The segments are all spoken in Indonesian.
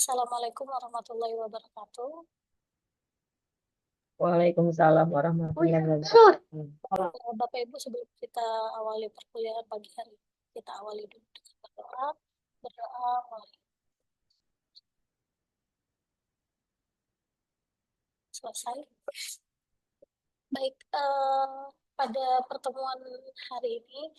Assalamualaikum warahmatullahi wabarakatuh. Waalaikumsalam warahmatullahi wabarakatuh. Bapak Ibu, sebelum kita awali perkuliahan pagi hari, kita awali dulu dengan berdoa. Berdoa, mari selesai. Baik, pada pertemuan hari ini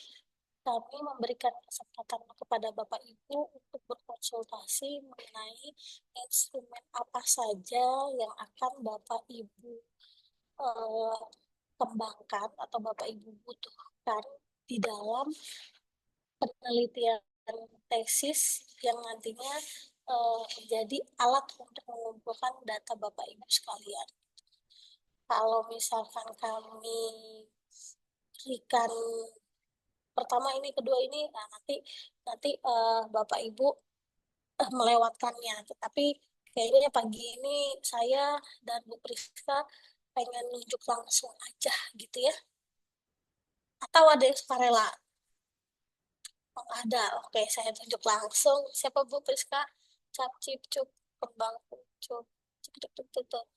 kami memberikan kesempatan kepada Bapak Ibu untuk berkonsultasi mengenai instrumen apa saja yang akan Bapak Ibu eh, kembangkan atau Bapak Ibu butuhkan di dalam penelitian tesis yang nantinya menjadi alat untuk mengumpulkan data Bapak Ibu sekalian. Kalau misalkan kami berikan pertama ini, kedua ini, nah nanti nanti Bapak Ibu melewatkannya. Tetapi kayaknya pagi ini saya dan Bu Priska pengen nunjuk langsung aja gitu ya. Atau ada yang sukarela? Oh, ada. Oke, saya tunjuk langsung. Siapa Bu Priska? Cap, cip, cup, kembang, cup, cip, cup, cup, cup, cup.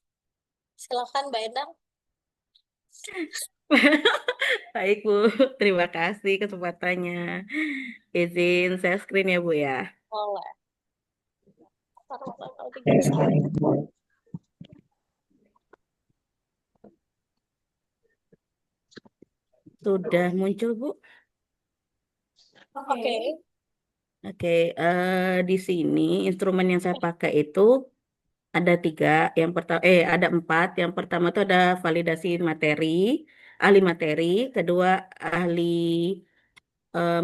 Silakan, Mbak Endang. Baik, Bu. Terima kasih kesempatannya. Izin saya screen ya, Bu ya. Boleh. Taruh tanggal 31. Sudah muncul, Bu. Oke. Oke, di sini instrumen yang saya pakai itu ada tiga. Yang pertama, ada empat. Yang pertama itu ada validasi materi, ahli materi. Kedua, ahli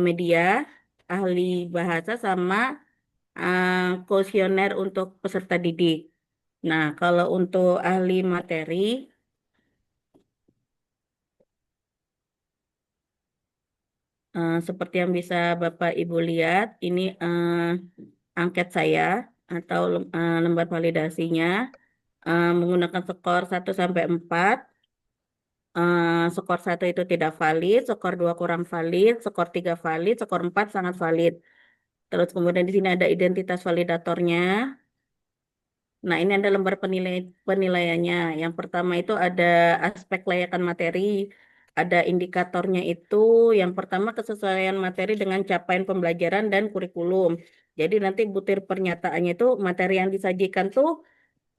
media, ahli bahasa, sama kuesioner untuk peserta didik. Nah, kalau untuk ahli materi, seperti yang bisa Bapak Ibu lihat, ini angket saya atau lembar validasinya menggunakan skor 1 sampai 4. Skor 1 itu tidak valid, skor 2 kurang valid, skor 3 valid, skor 4 sangat valid. Terus kemudian di sini ada identitas validatornya. Nah, ini ada lembar penilaiannya. Yang pertama itu ada aspek kelayakan materi. Ada indikatornya itu, yang pertama kesesuaian materi dengan capaian pembelajaran dan kurikulum. Jadi nanti butir pernyataannya itu materi yang disajikan tuh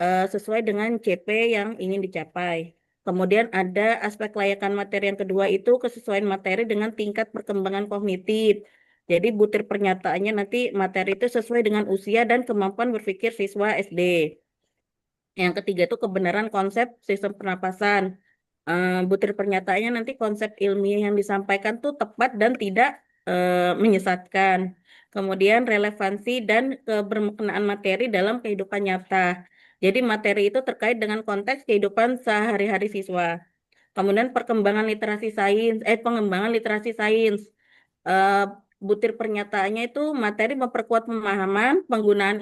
sesuai dengan CP yang ingin dicapai. Kemudian ada aspek kelayakan materi yang kedua itu kesesuaian materi dengan tingkat perkembangan kognitif. Jadi butir pernyataannya nanti materi itu sesuai dengan usia dan kemampuan berpikir siswa SD. Yang ketiga itu kebenaran konsep sistem pernapasan. Butir pernyataannya nanti konsep ilmiah yang disampaikan tuh tepat dan tidak menyesatkan. Kemudian relevansi dan kebermaknaan materi dalam kehidupan nyata. Jadi materi itu terkait dengan konteks kehidupan sehari-hari siswa. Kemudian pengembangan literasi sains. Eh, Butir pernyataannya itu materi memperkuat pemahaman, penggunaan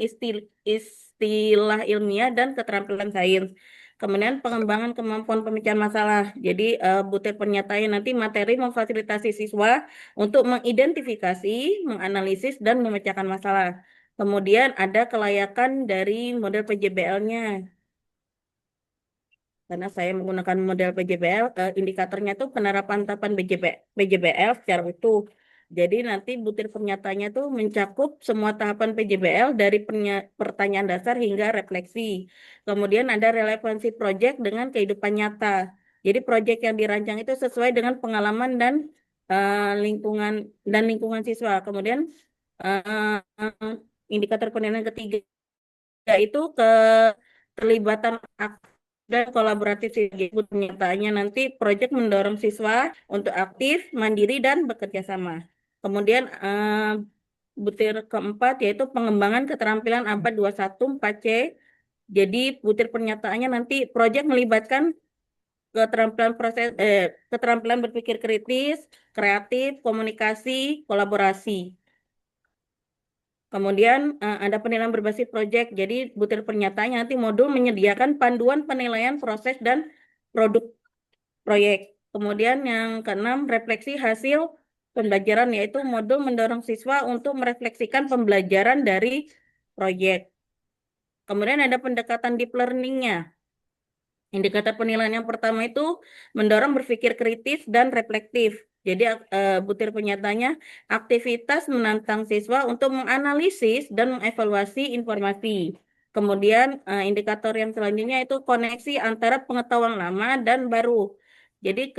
istilah ilmiah dan keterampilan sains. Kemudian pengembangan kemampuan pemecahan masalah. Jadi butir pernyataannya nanti materi memfasilitasi siswa untuk mengidentifikasi, menganalisis, dan memecahkan masalah. Kemudian ada kelayakan dari model PJBL-nya. Karena saya menggunakan model PJBL, indikatornya itu penerapan tahapan PJBL secara utuh. Jadi nanti butir pernyataannya itu mencakup semua tahapan PJBL dari pertanyaan dasar hingga refleksi. Kemudian ada relevansi proyek dengan kehidupan nyata. Jadi proyek yang dirancang itu sesuai dengan pengalaman dan lingkungan siswa. Kemudian indikator penilaian ketiga itu keterlibatan aktif dan kolaboratif sih. Pernyataannya nanti proyek mendorong siswa untuk aktif, mandiri, dan bekerja sama. Kemudian butir keempat yaitu pengembangan keterampilan ABAD 214C. Jadi butir pernyataannya nanti proyek melibatkan keterampilan berpikir kritis, kreatif, komunikasi, kolaborasi. Kemudian ada penilaian berbasis proyek. Jadi butir pernyataannya nanti modul menyediakan panduan penilaian proses dan produk proyek. Kemudian yang keenam refleksi hasil pembelajaran yaitu modul mendorong siswa untuk merefleksikan pembelajaran dari proyek. Kemudian ada pendekatan deep learning-nya. Indikator penilaian yang pertama itu mendorong berpikir kritis dan reflektif. Jadi butir penyatanya aktivitas menantang siswa untuk menganalisis dan mengevaluasi informasi. Kemudian indikator yang selanjutnya itu koneksi antara pengetahuan lama dan baru. Jadi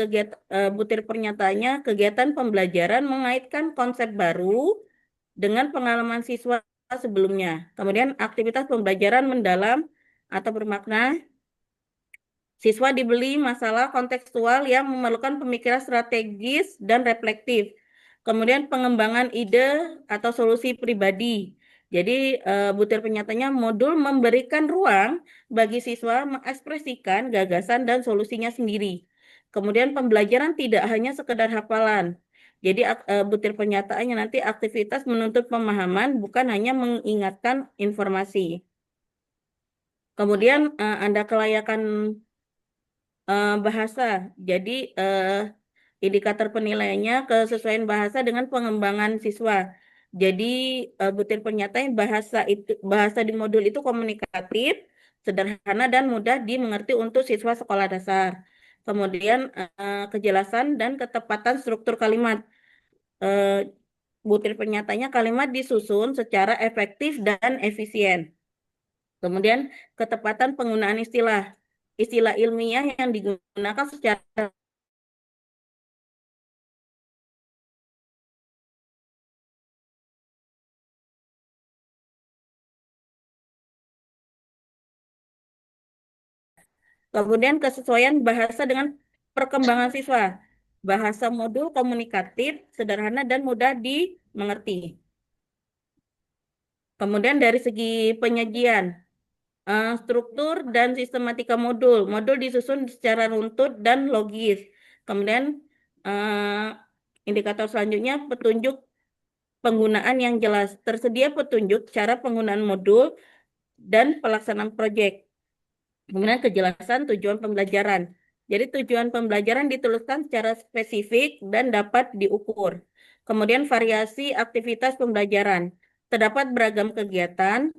butir pernyataannya kegiatan pembelajaran mengaitkan konsep baru dengan pengalaman siswa sebelumnya. Kemudian aktivitas pembelajaran mendalam atau bermakna. Siswa dibeli masalah kontekstual yang memerlukan pemikiran strategis dan reflektif. Kemudian pengembangan ide atau solusi pribadi. Jadi butir penyatanya modul memberikan ruang bagi siswa mengekspresikan gagasan dan solusinya sendiri. Kemudian pembelajaran tidak hanya sekedar hafalan. Jadi butir penyataannya nanti aktivitas menuntut pemahaman bukan hanya mengingatkan informasi. Kemudian ada kelayakan bahasa. Jadi indikator penilaiannya kesesuaian bahasa dengan pengembangan siswa. Jadi butir pernyataan bahasa di modul itu komunikatif, sederhana dan mudah dimengerti untuk siswa sekolah dasar. Kemudian kejelasan dan ketepatan struktur kalimat. Eh, Butir pernyataannya kalimat disusun secara efektif dan efisien. Kemudian ketepatan penggunaan istilah. Istilah ilmiah yang digunakan secara. Kemudian kesesuaian bahasa dengan perkembangan siswa. Bahasa modul komunikatif, sederhana dan mudah dimengerti. Kemudian dari segi penyajian, struktur dan sistematika modul. Modul disusun secara runtut dan logis. Kemudian eh, indikator selanjutnya petunjuk penggunaan yang jelas. Tersedia petunjuk cara penggunaan modul dan pelaksanaan proyek. Kemudian kejelasan tujuan pembelajaran. Jadi tujuan pembelajaran dituliskan secara spesifik dan dapat diukur. Kemudian variasi aktivitas pembelajaran. Terdapat beragam kegiatan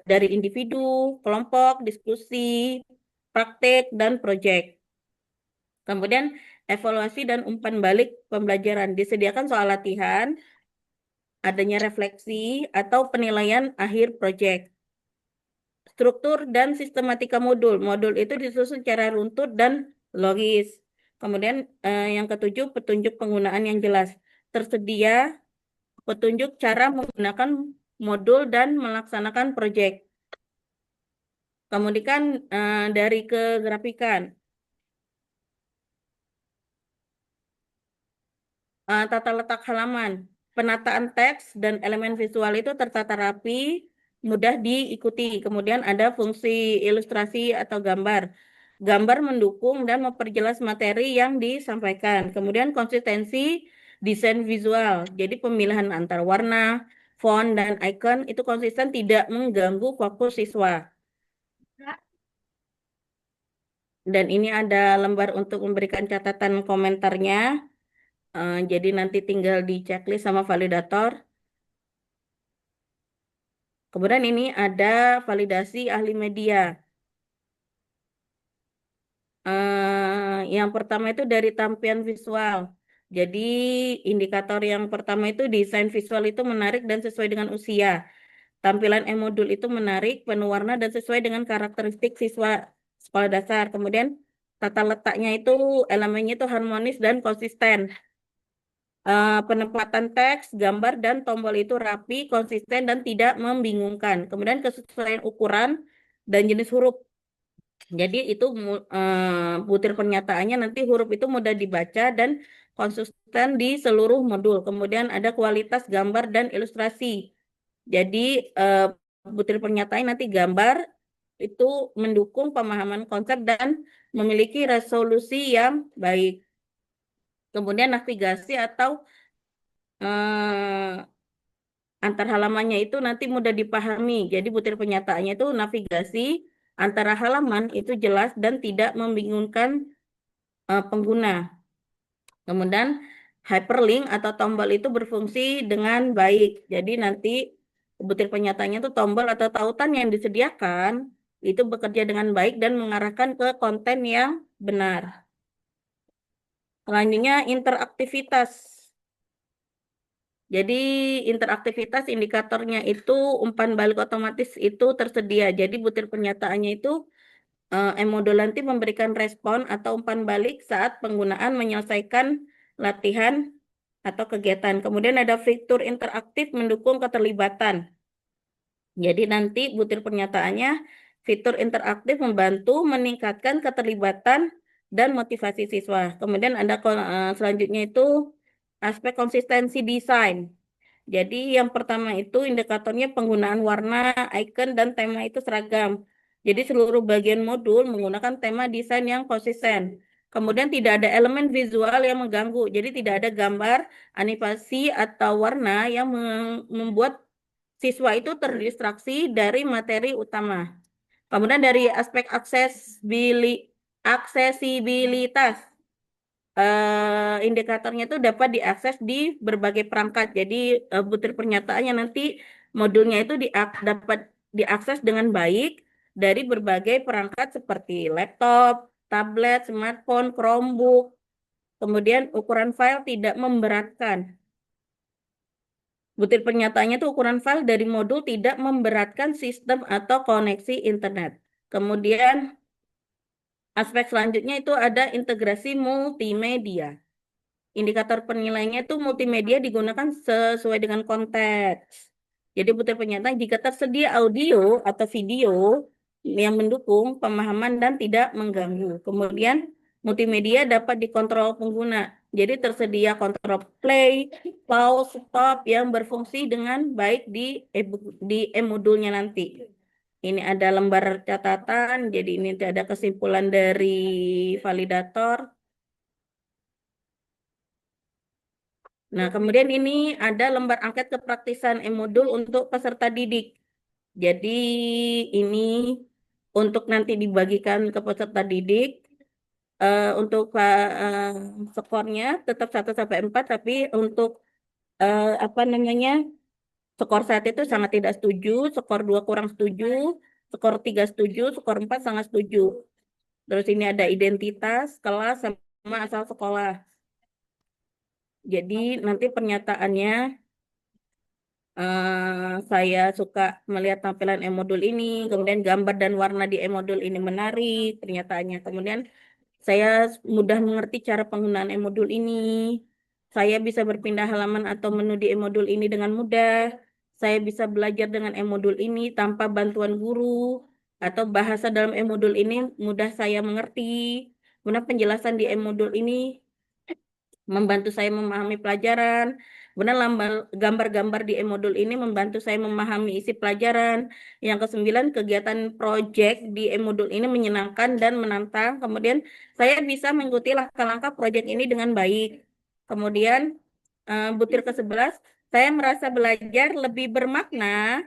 dari individu, kelompok, diskusi, praktek, dan proyek. Kemudian evaluasi dan umpan balik pembelajaran. Disediakan soal latihan, adanya refleksi, atau penilaian akhir proyek. Struktur dan sistematika modul. Modul itu disusun secara runtut dan logis. Kemudian yang ketujuh, petunjuk penggunaan yang jelas. Tersedia petunjuk cara menggunakan modul dan melaksanakan proyek. Kemudian dari kegrafikan. Tata letak halaman. Penataan teks dan elemen visual itu tertata rapi, mudah diikuti. Kemudian ada fungsi ilustrasi atau gambar. Gambar mendukung dan memperjelas materi yang disampaikan. Kemudian konsistensi desain visual. Jadi pemilihan antar warna, font, dan icon itu konsisten tidak mengganggu fokus siswa. Dan ini ada lembar untuk memberikan catatan komentarnya. Jadi nanti tinggal di checklist sama validator. Kemudian ini ada validasi ahli media. Yang pertama itu dari tampilan visual. Jadi indikator yang pertama itu desain visual itu menarik dan sesuai dengan usia. Tampilan e-modul itu menarik, penuh warna dan sesuai dengan karakteristik siswa sekolah dasar. Kemudian tata letaknya itu elemennya itu harmonis dan konsisten. Penempatan teks, gambar, dan tombol itu rapi, konsisten, dan tidak membingungkan. Kemudian kesesuaian ukuran dan jenis huruf. Jadi itu butir pernyataannya nanti huruf itu mudah dibaca dan konsisten di seluruh modul. Kemudian ada kualitas gambar dan ilustrasi. Jadi eh, butir pernyataan nanti gambar itu mendukung pemahaman konsep dan memiliki resolusi yang baik. Kemudian navigasi atau eh, antar halamannya itu nanti mudah dipahami. Jadi butir penyataannya itu navigasi antara halaman itu jelas dan tidak membingungkan pengguna. Kemudian hyperlink atau tombol itu berfungsi dengan baik. Jadi nanti butir penyatanya itu tombol atau tautan yang disediakan itu bekerja dengan baik dan mengarahkan ke konten yang benar. Selanjutnya interaktivitas. Jadi interaktivitas indikatornya itu umpan balik otomatis itu tersedia. Jadi butir penyataannya itu e-modul nanti memberikan respon atau umpan balik saat penggunaan menyelesaikan latihan atau kegiatan. Kemudian ada fitur interaktif mendukung keterlibatan. Jadi nanti butir pernyataannya fitur interaktif membantu meningkatkan keterlibatan dan motivasi siswa. Kemudian ada selanjutnya itu aspek konsistensi desain. Jadi yang pertama itu indikatornya penggunaan warna, icon, dan tema itu seragam. Jadi seluruh bagian modul menggunakan tema desain yang konsisten. Kemudian tidak ada elemen visual yang mengganggu. Jadi tidak ada gambar, animasi, atau warna yang membuat siswa itu terdistraksi dari materi utama. Kemudian dari aspek aksesibilitas, indikatornya itu dapat diakses di berbagai perangkat. Jadi butir pernyataannya nanti modulnya itu dapat diakses dengan baik dari berbagai perangkat seperti laptop, tablet, smartphone, Chromebook. Kemudian ukuran file tidak memberatkan. Butir pernyataannya itu ukuran file dari modul tidak memberatkan sistem atau koneksi internet. Kemudian aspek selanjutnya itu ada integrasi multimedia. Indikator penilaiannya itu multimedia digunakan sesuai dengan konteks. Jadi butir pernyataan jika tersedia audio atau video yang mendukung pemahaman dan tidak mengganggu. Kemudian multimedia dapat dikontrol pengguna. Jadi tersedia kontrol play, pause, stop yang berfungsi dengan baik di e-modulnya nanti. Ini ada lembar catatan, jadi ini ada kesimpulan dari validator. Nah, kemudian ini ada lembar angket kepraktisan e-modul untuk peserta didik. Jadi ini untuk nanti dibagikan ke peserta didik. Untuk skornya tetap 1 sampai 4, tapi untuk apa namanya skor 1 itu sangat tidak setuju, skor 2 kurang setuju, skor 3 setuju, skor 4 sangat setuju. Terus ini ada identitas, kelas, sama asal sekolah. Jadi nanti pernyataannya saya suka melihat tampilan e-modul ini, kemudian gambar dan warna di e-modul ini menarik, pernyataannya. Kemudian saya mudah mengerti cara penggunaan e-modul ini. Saya bisa berpindah halaman atau menu di e-modul ini dengan mudah. Saya bisa belajar dengan e-modul ini tanpa bantuan guru atau bahasa dalam e-modul ini mudah saya mengerti. Kemudian penjelasan di e-modul ini membantu saya memahami pelajaran. Kemudian gambar-gambar di e-modul ini membantu saya memahami isi pelajaran. Yang ke-9, kegiatan proyek di e-modul ini menyenangkan dan menantang. Kemudian saya bisa mengikuti langkah-langkah proyek ini dengan baik. Kemudian butir ke-11, saya merasa belajar lebih bermakna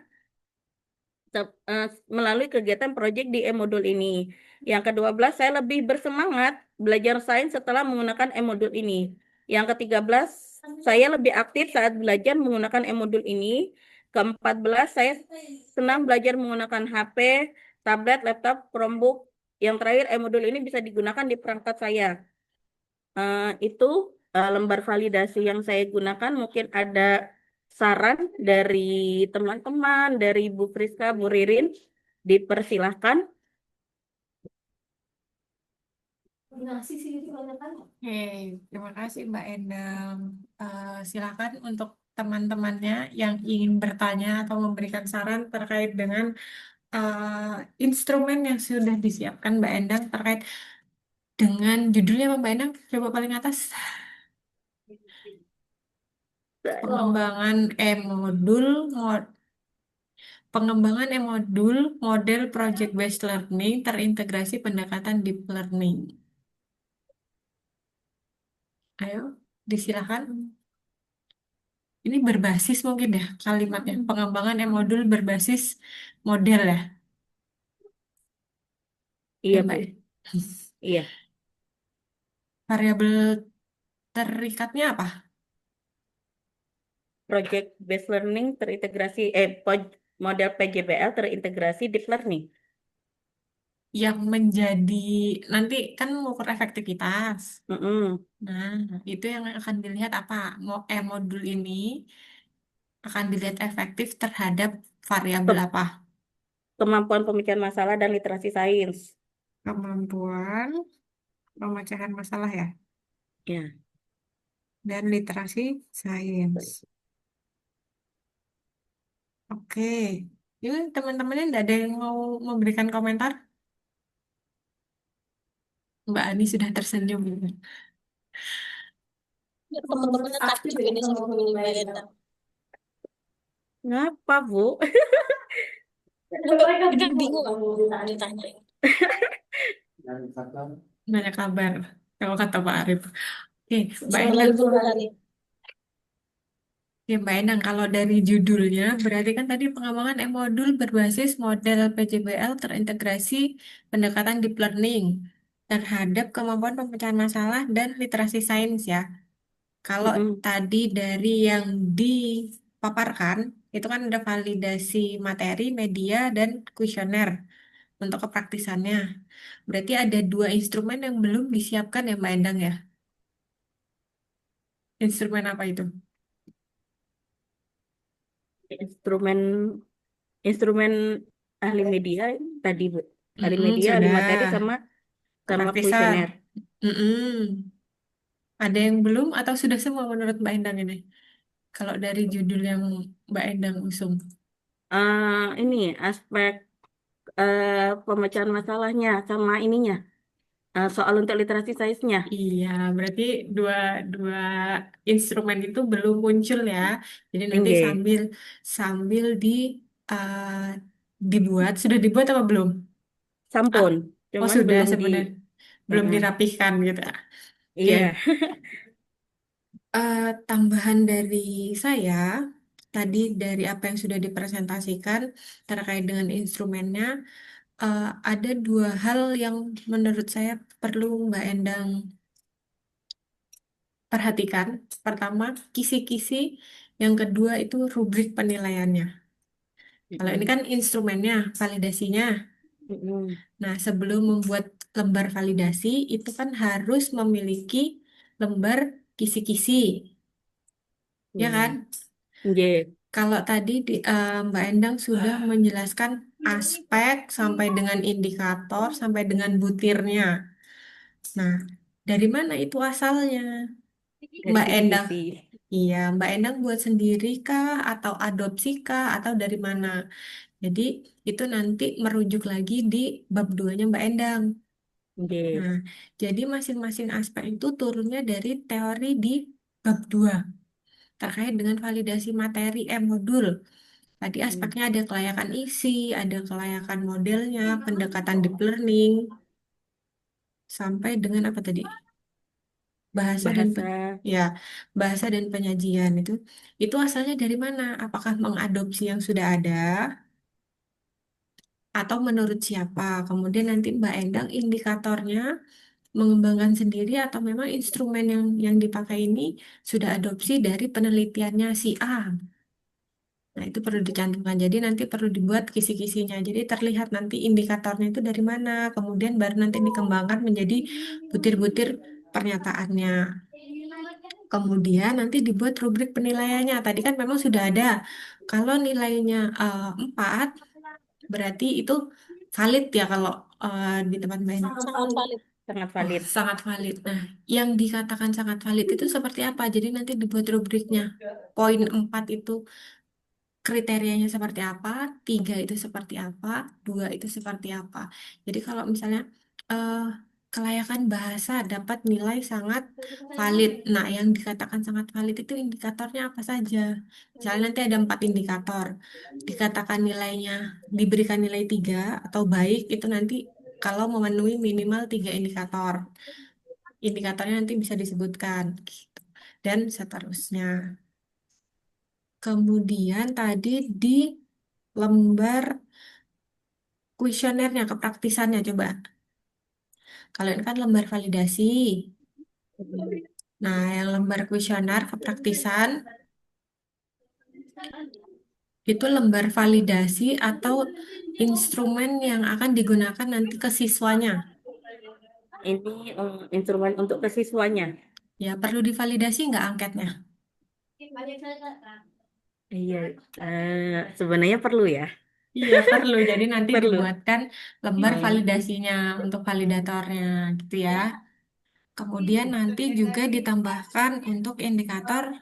melalui kegiatan proyek di e-modul ini. Yang ke-12, saya lebih bersemangat belajar sains setelah menggunakan e-modul ini. Yang ke-13, saya lebih aktif saat belajar menggunakan e-modul ini. Ke-14, saya senang belajar menggunakan HP, tablet, laptop, Chromebook. Yang terakhir, e-modul ini bisa digunakan di perangkat saya. Itu lembar validasi yang saya gunakan. Mungkin ada saran dari teman-teman, dari Bu Priska, Bu Ririn, dipersilahkan. Oke, terima kasih Mbak Endang. Silakan untuk teman-temannya yang ingin bertanya atau memberikan saran terkait dengan instrumen yang sudah disiapkan Mbak Endang terkait dengan judulnya apa, Mbak Endang. Coba paling atas. Pengembangan e-modul, pengembangan e-modul model project based learning terintegrasi pendekatan deep learning. Ayo, disilakan. Ini berbasis mungkin ya kalimatnya. Pengembangan e-modul berbasis model ya. Iya, Ya, Bu. Mbak. Iya. Variabel terikatnya apa? project based learning terintegrasi model PJBL terintegrasi deep learning. Yang menjadi nanti kan mengukur efektivitas. Mm-mm. Nah, itu yang akan dilihat apa? Modul ini akan dilihat efektif terhadap variabel Ke- apa? Kemampuan pemecahan masalah dan literasi sains. Kemampuan pemecahan masalah ya, Ya. dan literasi sains. Oke, ini teman-temannya tidak ada yang mau memberikan komentar? Mbak Ani sudah tersenyum gitu. Ya, teman-temannya takjub ini sama Bunda Mbak Endang. Ngapa, Bu? Mereka bingung aku ditanya. Nanya kabar, kalau kata Pak Arif. Oke, Mbak Soalnya Endang. libur hari. Ya, Mbak Endang, kalau dari judulnya, berarti kan tadi pengembangan e-modul berbasis model PJBL terintegrasi pendekatan deep learning terhadap kemampuan pemecahan masalah dan literasi sains ya. Kalau Mm-mm. tadi dari yang dipaparkan, itu kan ada validasi materi, media, dan kuesioner untuk kepraktisannya. Berarti ada dua instrumen yang belum disiapkan ya, Mbak Endang ya. Instrumen apa itu? Instrumen instrumen ahli media tadi, Bu. Ahli Mm-mm, media, ahli materi sudah. sama sama Kepraktisan. kuesioner. Mm-mm. Ada yang belum atau sudah semua menurut Mbak Endang ini? Kalau dari judul yang Mbak Endang usung. Ini aspek pemecahan masalahnya sama ininya. Soal untuk literasi sainsnya. Iya, berarti dua dua instrumen itu belum muncul ya. Jadi nanti Oke. sambil sambil eh, dibuat, sudah dibuat apa belum? Ah, Sampun, oh cuman sudah belum di. sebenarnya belum Heeh. dirapihkan gitu. Oke, Iya. tambahan dari saya tadi dari apa yang sudah dipresentasikan terkait dengan instrumennya, ada dua hal yang menurut saya perlu Mbak Endang perhatikan. Pertama, kisi-kisi. Yang kedua itu rubrik penilaiannya. Kalau ini Mm-mm. kan instrumennya, validasinya. Mm-mm. Nah, sebelum membuat lembar validasi, itu kan harus memiliki lembar kisi-kisi, ya kan? Iya. Nggih. Kalau tadi Mbak Endang sudah menjelaskan aspek sampai dengan indikator, sampai dengan butirnya. Nah, dari mana itu asalnya? Dari Mbak Endang, kisi-kisi. iya, Mbak Endang buat sendiri kah, atau adopsi kah, atau dari mana? Jadi, itu nanti merujuk lagi di bab 2-nya Mbak Endang. Nggih. Nah, jadi masing-masing aspek itu turunnya dari teori di bab 2 terkait dengan validasi materi modul. Tadi Mm. aspeknya ada kelayakan isi, ada kelayakan modelnya, pendekatan deep learning, sampai dengan apa tadi? Bahasa dan Bahasa. ya, bahasa dan penyajian itu asalnya dari mana? Apakah mengadopsi yang sudah ada atau menurut siapa? Kemudian nanti Mbak Endang indikatornya mengembangkan sendiri atau memang instrumen yang dipakai ini sudah adopsi dari penelitiannya si A. Nah, itu perlu dicantumkan. Jadi nanti perlu dibuat kisi-kisinya. Jadi terlihat nanti indikatornya itu dari mana. Kemudian baru nanti dikembangkan menjadi butir-butir pernyataannya. Kemudian nanti dibuat rubrik penilaiannya. Tadi kan memang sudah ada. Kalau nilainya 4, berarti itu valid ya kalau di tempat main. Sangat valid. Sangat Oh, valid. sangat valid. Nah, yang dikatakan sangat valid itu seperti apa? Jadi nanti dibuat rubriknya. Poin 4 itu kriterianya seperti apa, 3 itu seperti apa, 2 itu seperti apa. Jadi kalau misalnya eh, kelayakan bahasa dapat nilai sangat valid. Nah, yang dikatakan sangat valid itu indikatornya apa saja? Misalnya nanti ada 4 indikator. Dikatakan nilainya, diberikan nilai 3 atau baik, itu nanti kalau memenuhi minimal 3 indikator. Indikatornya nanti bisa disebutkan. Gitu. Dan seterusnya. Kemudian tadi di lembar kuesionernya, kepraktisannya coba. Kalau ini kan lembar validasi. Mm. Nah, yang lembar kuesioner kepraktisan Itu lembar validasi atau instrumen yang akan digunakan nanti ke siswanya. Ini instrumen untuk ke siswanya. Ya, perlu divalidasi nggak angketnya? Iya, sebenarnya perlu ya. Iya, perlu. Jadi nanti Perlu. dibuatkan lembar Hmm. validasinya untuk validatornya, gitu ya. Kemudian nanti juga ditambahkan untuk indikator,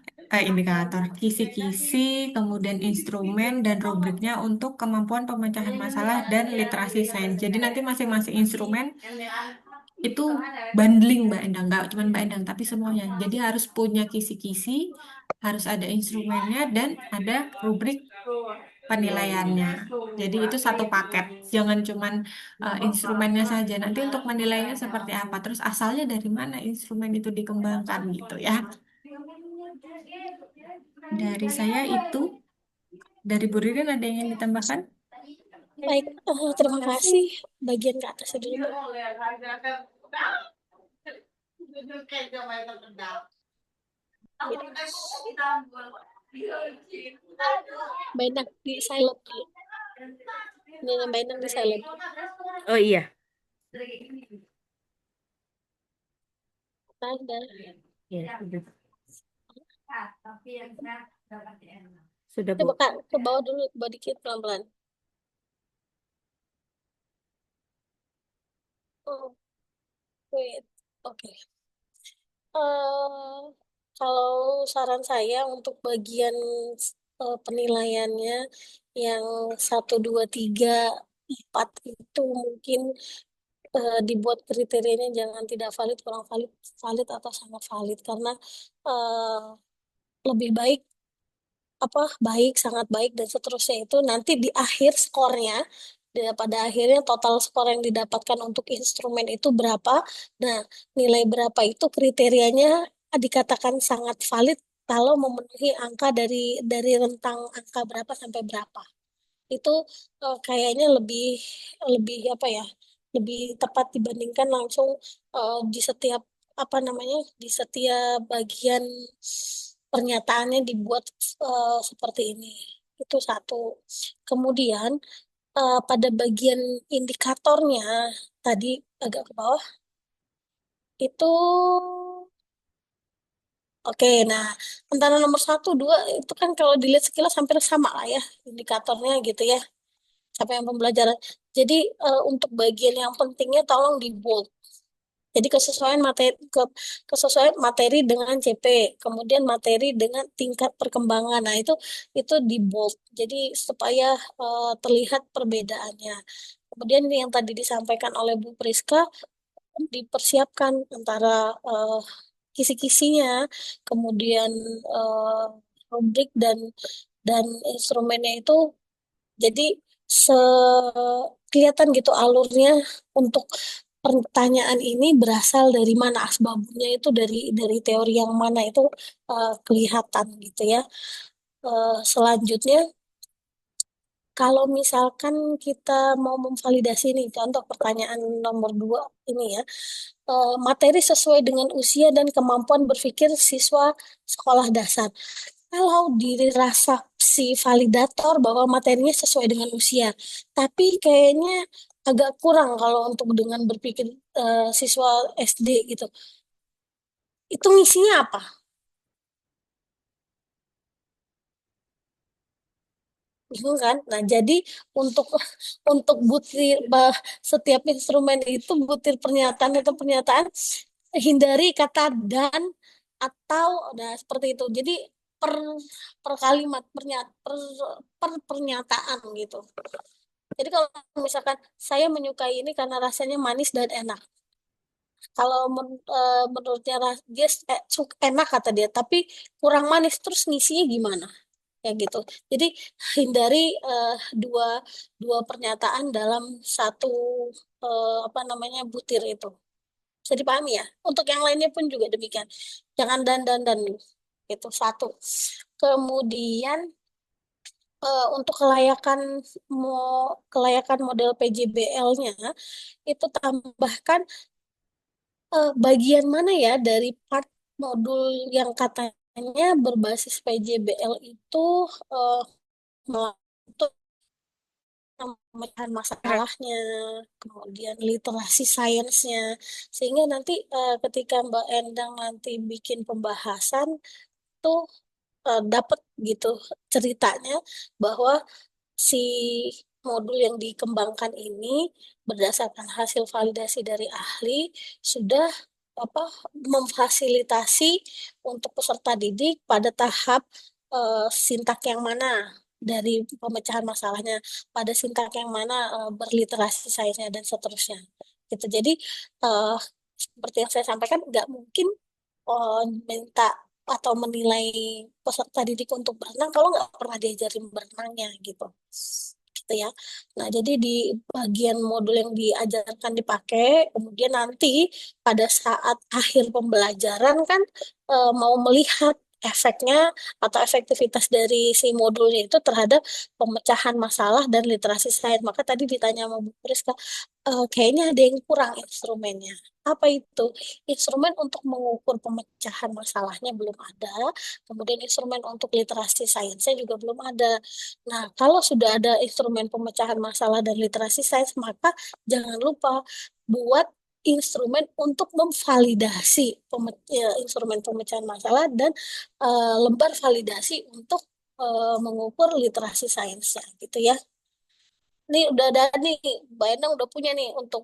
kisi-kisi, kemudian instrumen dan rubriknya untuk kemampuan pemecahan masalah dan literasi sains. Jadi nanti masing-masing instrumen itu bundling Mbak Endang, nggak cuma Mbak Endang, tapi semuanya. Jadi harus punya kisi-kisi, harus ada instrumennya, dan ada rubrik penilaiannya. Jadi itu satu paket, jangan cuman instrumennya saja. Nanti untuk menilainya seperti apa, terus asalnya dari mana instrumen itu dikembangkan gitu ya. Dari saya itu, dari Bu Ririn ada yang ingin ditambahkan? Baik, terima kasih. Bagian ke atas dulu. Mbak Endang di silent dulu. Ini Mbak Endang di silent. Oh iya, Ada. ya sudah. Sudah Coba Bu. Kak, ke bawah dulu, ke bawah dikit pelan-pelan. Oh, wait. Oke. eh Kalau saran saya untuk bagian penilaiannya yang satu, dua, tiga, empat itu mungkin dibuat kriterianya jangan tidak valid, kurang valid, valid atau sangat valid karena eh, lebih baik apa baik, sangat baik dan seterusnya itu nanti di akhir skornya pada akhirnya total skor yang didapatkan untuk instrumen itu berapa. Nah, nilai berapa itu kriterianya dikatakan sangat valid kalau memenuhi angka dari rentang angka berapa sampai berapa. Itu kayaknya lebih lebih apa ya? Lebih tepat dibandingkan langsung di setiap apa namanya? Di setiap bagian pernyataannya dibuat seperti ini. Itu satu. Kemudian pada bagian indikatornya tadi agak ke bawah itu oke. Nah, antara nomor satu dua itu kan kalau dilihat sekilas hampir sama lah ya indikatornya gitu ya. Capaian pembelajaran. Jadi untuk bagian yang pentingnya tolong di bold. Jadi kesesuaian materi dengan CP, kemudian materi dengan tingkat perkembangan. Nah, itu di bold. Jadi supaya terlihat perbedaannya. Kemudian ini yang tadi disampaikan oleh Bu Priska dipersiapkan antara kisi-kisinya, kemudian eh, rubrik dan instrumennya itu jadi se kelihatan gitu alurnya untuk pertanyaan ini berasal dari mana asbabnya itu dari teori yang mana itu kelihatan gitu ya. Selanjutnya kalau misalkan kita mau memvalidasi nih contoh pertanyaan nomor dua ini ya materi sesuai dengan usia dan kemampuan berpikir siswa sekolah dasar. Kalau dirasa si validator bahwa materinya sesuai dengan usia, tapi kayaknya agak kurang kalau untuk dengan berpikir siswa SD gitu. Itu ngisinya apa? Bingung kan? Nah, jadi untuk untuk setiap instrumen itu butir pernyataan atau pernyataan hindari kata dan atau nah seperti itu. Jadi per per kalimat per pernyataan gitu. Jadi kalau misalkan saya menyukai ini karena rasanya manis dan enak. Kalau menurutnya dia enak kata dia, tapi kurang manis terus ngisinya gimana? Ya gitu. Jadi hindari dua dua pernyataan dalam satu apa namanya butir itu. Bisa dipahami ya? Untuk yang lainnya pun juga demikian. Jangan dan itu satu. Kemudian untuk kelayakan model PJBL-nya itu tambahkan bagian mana ya dari part modul yang katanya hanya berbasis PJBL itu eh, untuk pemecahan masalahnya, kemudian literasi sainsnya, sehingga nanti ketika Mbak Endang nanti bikin pembahasan tuh dapat gitu ceritanya bahwa si modul yang dikembangkan ini berdasarkan hasil validasi dari ahli sudah apa memfasilitasi untuk peserta didik pada tahap sintak yang mana dari pemecahan masalahnya, pada sintak yang mana berliterasi sainsnya dan seterusnya. Gitu. Jadi eh, seperti yang saya sampaikan nggak mungkin eh, minta atau menilai peserta didik untuk berenang kalau nggak pernah diajarin berenangnya gitu. Gitu ya. Nah, jadi di bagian modul yang diajarkan dipakai, kemudian nanti pada saat akhir pembelajaran kan mau melihat efeknya atau efektivitas dari si modulnya itu terhadap pemecahan masalah dan literasi sains. Maka tadi ditanya sama Bu Priska, kayaknya ada yang kurang instrumennya. Apa itu? Instrumen untuk mengukur pemecahan masalahnya belum ada, kemudian instrumen untuk literasi sainsnya juga belum ada. Nah, kalau sudah ada instrumen pemecahan masalah dan literasi sains, maka jangan lupa buat instrumen untuk memvalidasi instrumen pemecahan masalah dan lembar validasi untuk mengukur literasi sainsnya gitu ya. Nih udah ada nih, Mbak Endang udah punya nih untuk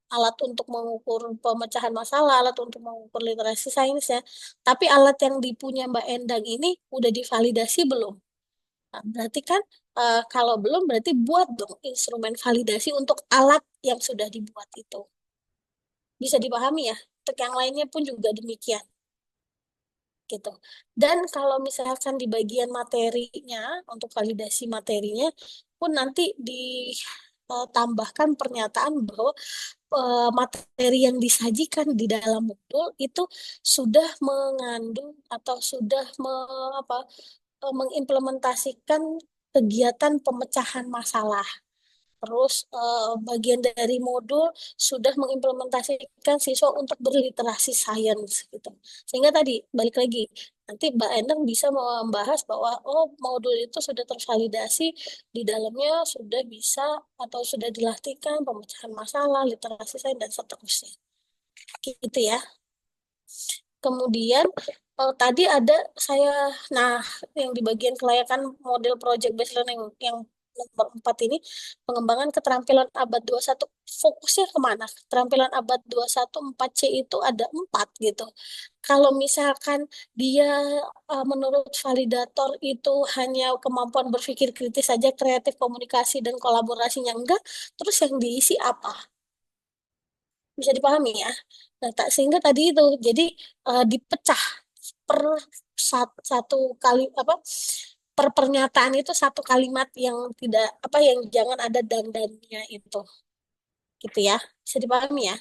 alat untuk mengukur pemecahan masalah, alat untuk mengukur literasi sains ya. Tapi alat yang dipunya Mbak Endang ini udah divalidasi belum? Nah, berarti kan kalau belum berarti buat dong instrumen validasi untuk alat yang sudah dibuat itu. Bisa dipahami ya? Untuk yang lainnya pun juga demikian gitu. Dan kalau misalkan di bagian materinya, untuk validasi materinya pun nanti ditambahkan pernyataan bahwa materi yang disajikan di dalam modul itu sudah mengandung atau sudah mengimplementasikan kegiatan pemecahan masalah. Terus bagian dari modul sudah mengimplementasikan siswa untuk berliterasi sains gitu. Sehingga tadi balik lagi nanti Mbak Endang bisa membahas bahwa oh modul itu sudah tervalidasi di dalamnya sudah bisa atau sudah dilatihkan pemecahan masalah, literasi sains dan seterusnya. Gitu ya. Kemudian tadi ada saya, nah yang di bagian kelayakan model project based learning yang nomor 4 ini, pengembangan keterampilan abad 21 fokusnya kemana? Keterampilan abad 21 4C itu ada 4 gitu. Kalau misalkan dia menurut validator itu hanya kemampuan berpikir kritis saja, kreatif, komunikasi, dan kolaborasinya enggak, terus yang diisi apa? Bisa dipahami ya. Nah, sehingga tadi itu jadi dipecah per satu kali apa per pernyataan itu satu kalimat yang tidak apa yang jangan ada dan-dannya itu gitu ya. Bisa dipahami ya.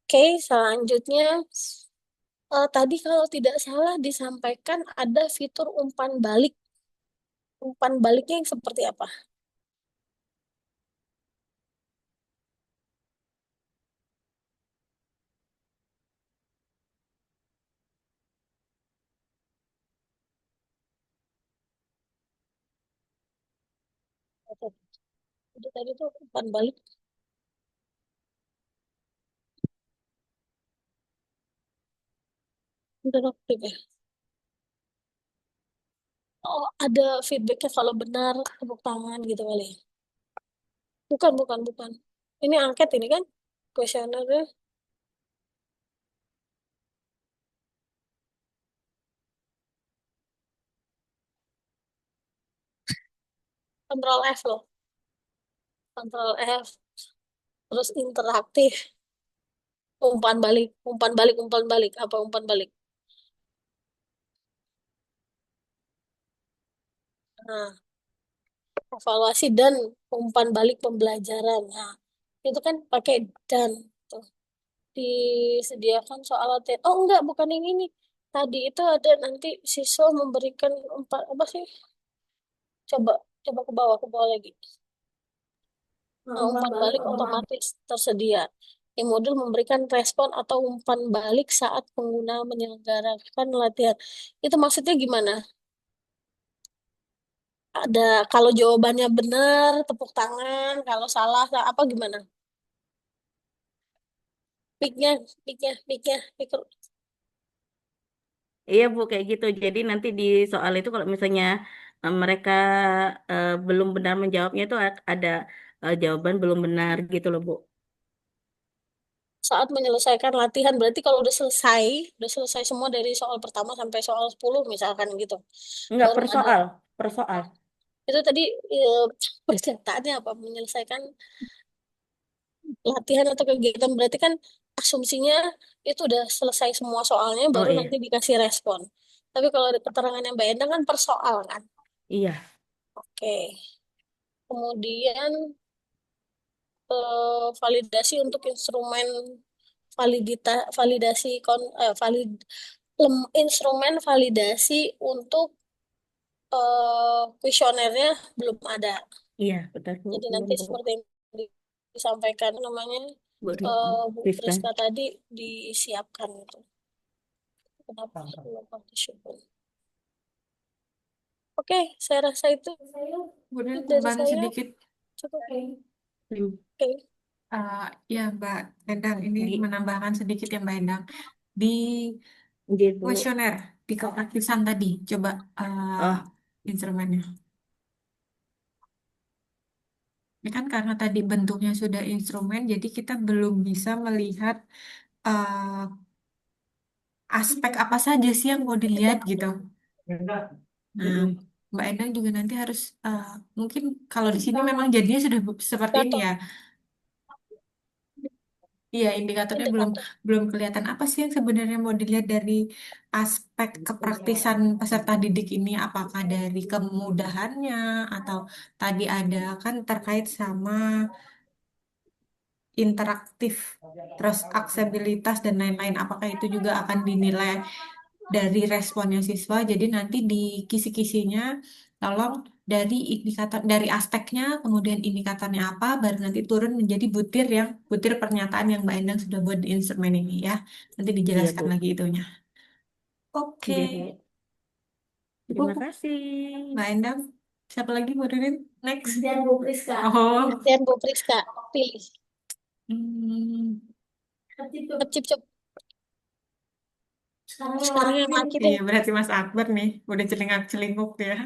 Oke, selanjutnya tadi kalau tidak salah disampaikan ada fitur umpan balik. Umpan baliknya yang seperti apa? Jadi tadi tuh umpan balik interaktif ya. Oh, ada feedbacknya kalau benar tepuk tangan gitu kali ya. Bukan, bukan, bukan. Ini angket ini kan? Kuesionernya Control F loh. Control F. Terus interaktif. Umpan balik. Umpan balik, umpan balik. Apa umpan balik? Nah, evaluasi dan umpan balik pembelajaran. Nah, itu kan pakai dan. Tuh. Disediakan soal latihan. Oh enggak, bukan yang ini. Tadi itu ada nanti siswa memberikan umpan, apa sih? Coba, coba ke bawah lagi. Nah, umpan balik otomatis tersedia. E-modul memberikan respon atau umpan balik saat pengguna menyelenggarakan latihan. Itu maksudnya gimana? Ada kalau jawabannya benar, tepuk tangan, kalau salah, apa gimana? Mic-nya, mic. Iya Bu, kayak gitu. Jadi nanti di soal itu kalau misalnya mereka belum benar menjawabnya itu ada jawaban belum benar gitu loh Bu. Saat menyelesaikan latihan, berarti kalau udah selesai semua dari soal pertama sampai soal 10 misalkan gitu. Enggak Baru per ada. soal, per soal. Itu tadi eh, pernyataannya apa? Menyelesaikan latihan atau kegiatan, berarti kan asumsinya itu udah selesai semua soalnya Oh baru iya, nanti dikasih respon. Tapi kalau ada keterangan yang Mbak Endang kan per soal kan. iya, Oke. Kemudian validasi untuk instrumen validasi instrumen validasi untuk kuesionernya belum ada. iya, betul Bu, Jadi belum nanti Bu. seperti yang disampaikan namanya Bu Bu Rizka. Priska tadi disiapkan itu. Kenapa belum participant? Oke, saya rasa itu Kemudian dari tambahan saya sedikit, cukup. Hmm, Oke, eh, ya Mbak Endang, ini Gi- menambahkan sedikit ya Mbak Endang. Di Gitu Bu. kuesioner, di keaktifan tadi, coba Oh, instrumennya. Ini kan karena tadi bentuknya sudah instrumen, jadi kita belum bisa melihat eh, aspek apa saja sih yang mau dilihat gitu. Nah, mm-mm. Mbak Endang juga nanti harus mungkin kalau di sini memang jadinya sudah seperti ini indikator, ya. Iya, indikatornya belum indikator. belum kelihatan apa sih yang sebenarnya mau dilihat dari aspek kepraktisan peserta didik ini, apakah dari kemudahannya atau tadi ada kan terkait sama interaktif, terus aksesibilitas dan lain-lain. Apakah itu juga akan dinilai dari responnya siswa? Jadi nanti di kisi-kisinya tolong dari indikator dari aspeknya, kemudian indikatornya apa, baru nanti turun menjadi butir pernyataan yang Mbak Endang sudah buat di instrumen ini ya. Nanti Iya dijelaskan Bu. lagi itunya. Oke, Iya Bu. Terima cukup kasih. Mbak Endang. Siapa lagi mau Ririn? Next. Dan Bu Priska. Oh, Dan Bu Priska, pilih. hmm, Cip, cip. sekarang yang Sekarang laki yang nih. laki Iya, deh. berarti Mas Akbar nih, udah celingak-celinguk ya.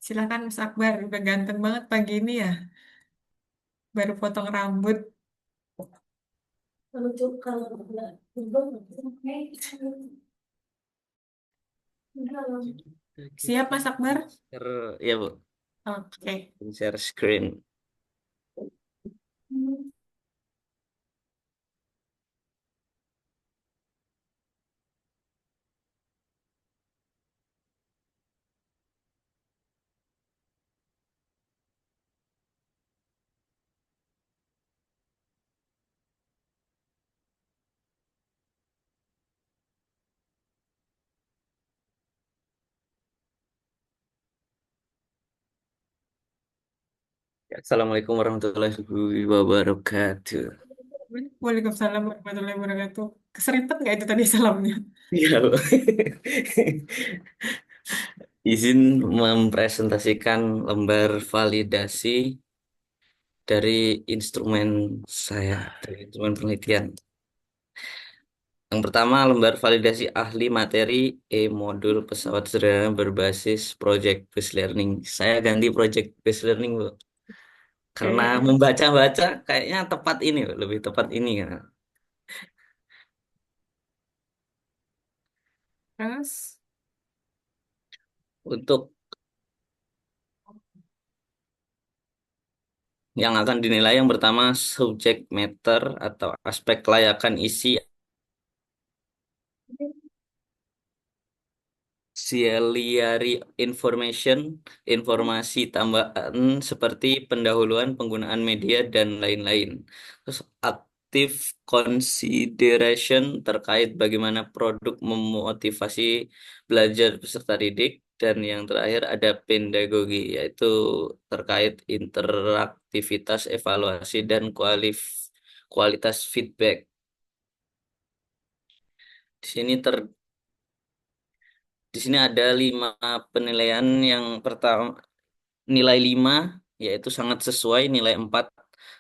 Silakan Mas Akbar, udah ganteng banget pagi ini ya. Baru potong rambut. Kalau nggak siap Mas Akbar? Ya Bu, Oke. share screen. Assalamualaikum warahmatullahi wabarakatuh. Waalaikumsalam warahmatullahi wabarakatuh. Keseripet nggak itu tadi salamnya? Ya Bu. Izin mempresentasikan lembar validasi dari instrumen saya, dari instrumen penelitian. Yang pertama, lembar validasi ahli materi e-modul pesawat sederhana berbasis Project Based Learning. Saya ganti Project Based Learning, Bu. Karena Oke. membaca-baca kayaknya tepat ini, Bu. Lebih tepat ini kan. Terus, Untuk yang akan dinilai yang pertama subject matter atau aspek kelayakan isi auxiliary information, informasi tambahan seperti pendahuluan penggunaan media dan lain-lain. Terus active consideration terkait bagaimana produk memotivasi belajar peserta didik. Dan yang terakhir ada pedagogi, yaitu terkait interaktivitas, evaluasi, dan kualitas feedback. Di sini di sini ada 5 penilaian. Yang pertama, nilai 5 yaitu sangat sesuai, nilai 4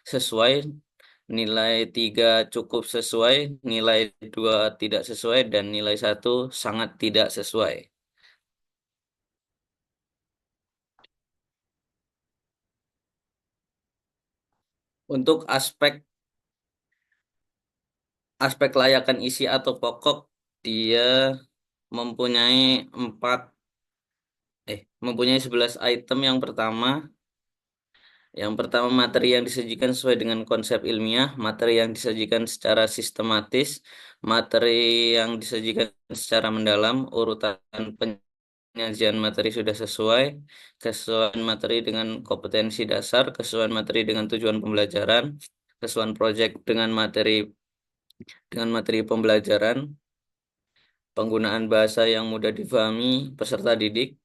sesuai, nilai 3 cukup sesuai, nilai 2 tidak sesuai, dan nilai 1 sangat tidak sesuai. Untuk aspek layakan isi atau pokok, dia mempunyai 4 mempunyai 11 item. Yang pertama, materi yang disajikan sesuai dengan konsep ilmiah, materi yang disajikan secara sistematis, materi yang disajikan secara mendalam, urutan penyajian materi sudah sesuai, kesesuaian materi dengan kompetensi dasar, kesesuaian materi dengan tujuan pembelajaran, kesesuaian proyek dengan materi pembelajaran, penggunaan bahasa yang mudah difahami peserta didik,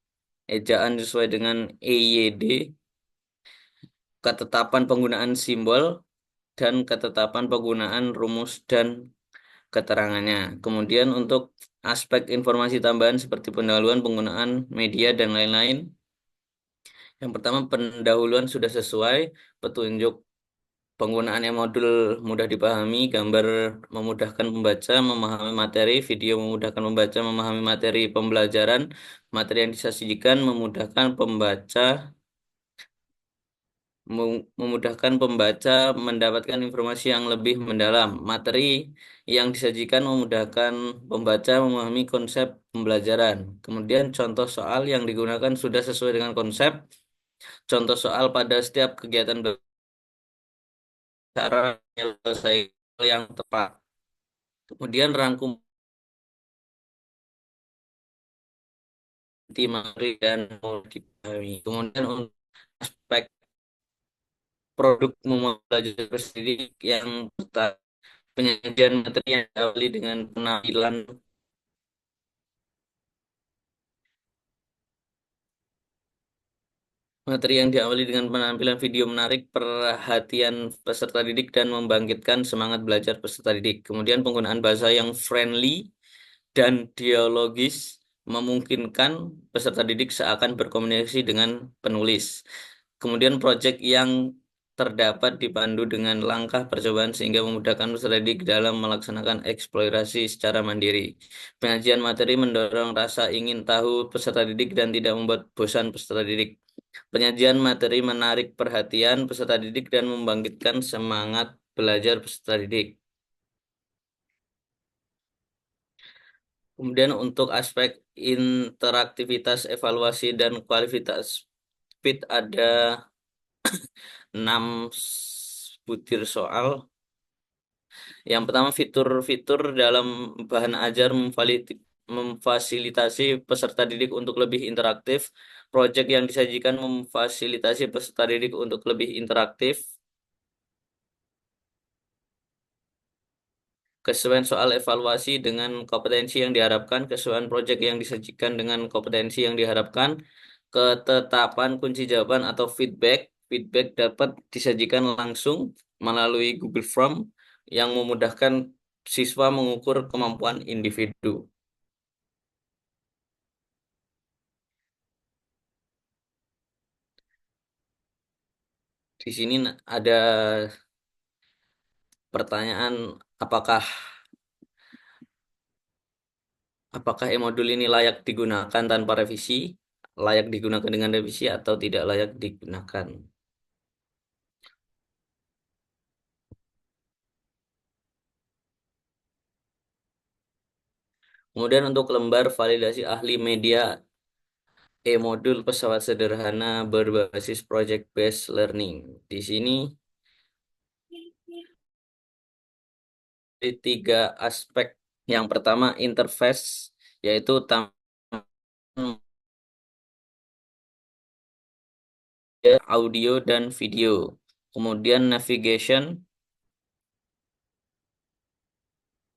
ejaan sesuai dengan EYD, ketetapan penggunaan simbol, dan ketetapan penggunaan rumus dan keterangannya. Kemudian untuk aspek informasi tambahan seperti pendahuluan, penggunaan media, dan lain-lain. Yang pertama, pendahuluan sudah sesuai, petunjuk penggunaannya modul mudah dipahami, gambar memudahkan pembaca memahami materi, video memudahkan pembaca memahami materi pembelajaran, materi yang disajikan memudahkan pembaca mendapatkan informasi yang lebih mendalam. Materi yang disajikan memudahkan pembaca memahami konsep pembelajaran. Kemudian contoh soal yang digunakan sudah sesuai dengan konsep. Contoh soal pada setiap kegiatan cara menyelesaikan yang tepat. Kemudian rangkum inti materi dan mau dipahami. Kemudian untuk aspek produk pembelajaran sendiri, yang pertama, penyajian materi yang diawali dengan penampilan video menarik perhatian peserta didik dan membangkitkan semangat belajar peserta didik. Kemudian penggunaan bahasa yang friendly dan dialogis memungkinkan peserta didik seakan berkomunikasi dengan penulis. Kemudian proyek yang terdapat dipandu dengan langkah percobaan sehingga memudahkan peserta didik dalam melaksanakan eksplorasi secara mandiri. Penyajian materi mendorong rasa ingin tahu peserta didik dan tidak membuat bosan peserta didik. Penyajian materi menarik perhatian peserta didik dan membangkitkan semangat belajar peserta didik. Kemudian untuk aspek interaktivitas, evaluasi, dan kualitas fit, ada 6 butir soal. Yang pertama, fitur-fitur dalam bahan ajar memfasilitasi peserta didik untuk lebih interaktif. Proyek yang disajikan memfasilitasi peserta didik untuk lebih interaktif. Kesesuaian soal evaluasi dengan kompetensi yang diharapkan, kesesuaian proyek yang disajikan dengan kompetensi yang diharapkan, ketetapan kunci jawaban atau feedback. Feedback dapat disajikan langsung melalui Google Form yang memudahkan siswa mengukur kemampuan individu. Di sini ada pertanyaan, apakah apakah e-modul ini layak digunakan tanpa revisi, layak digunakan dengan revisi, atau tidak layak digunakan. Kemudian untuk lembar validasi ahli media e-modul pesawat sederhana berbasis project based learning. Di sini di 3 aspek. Yang pertama, interface, yaitu audio dan video. Kemudian navigation,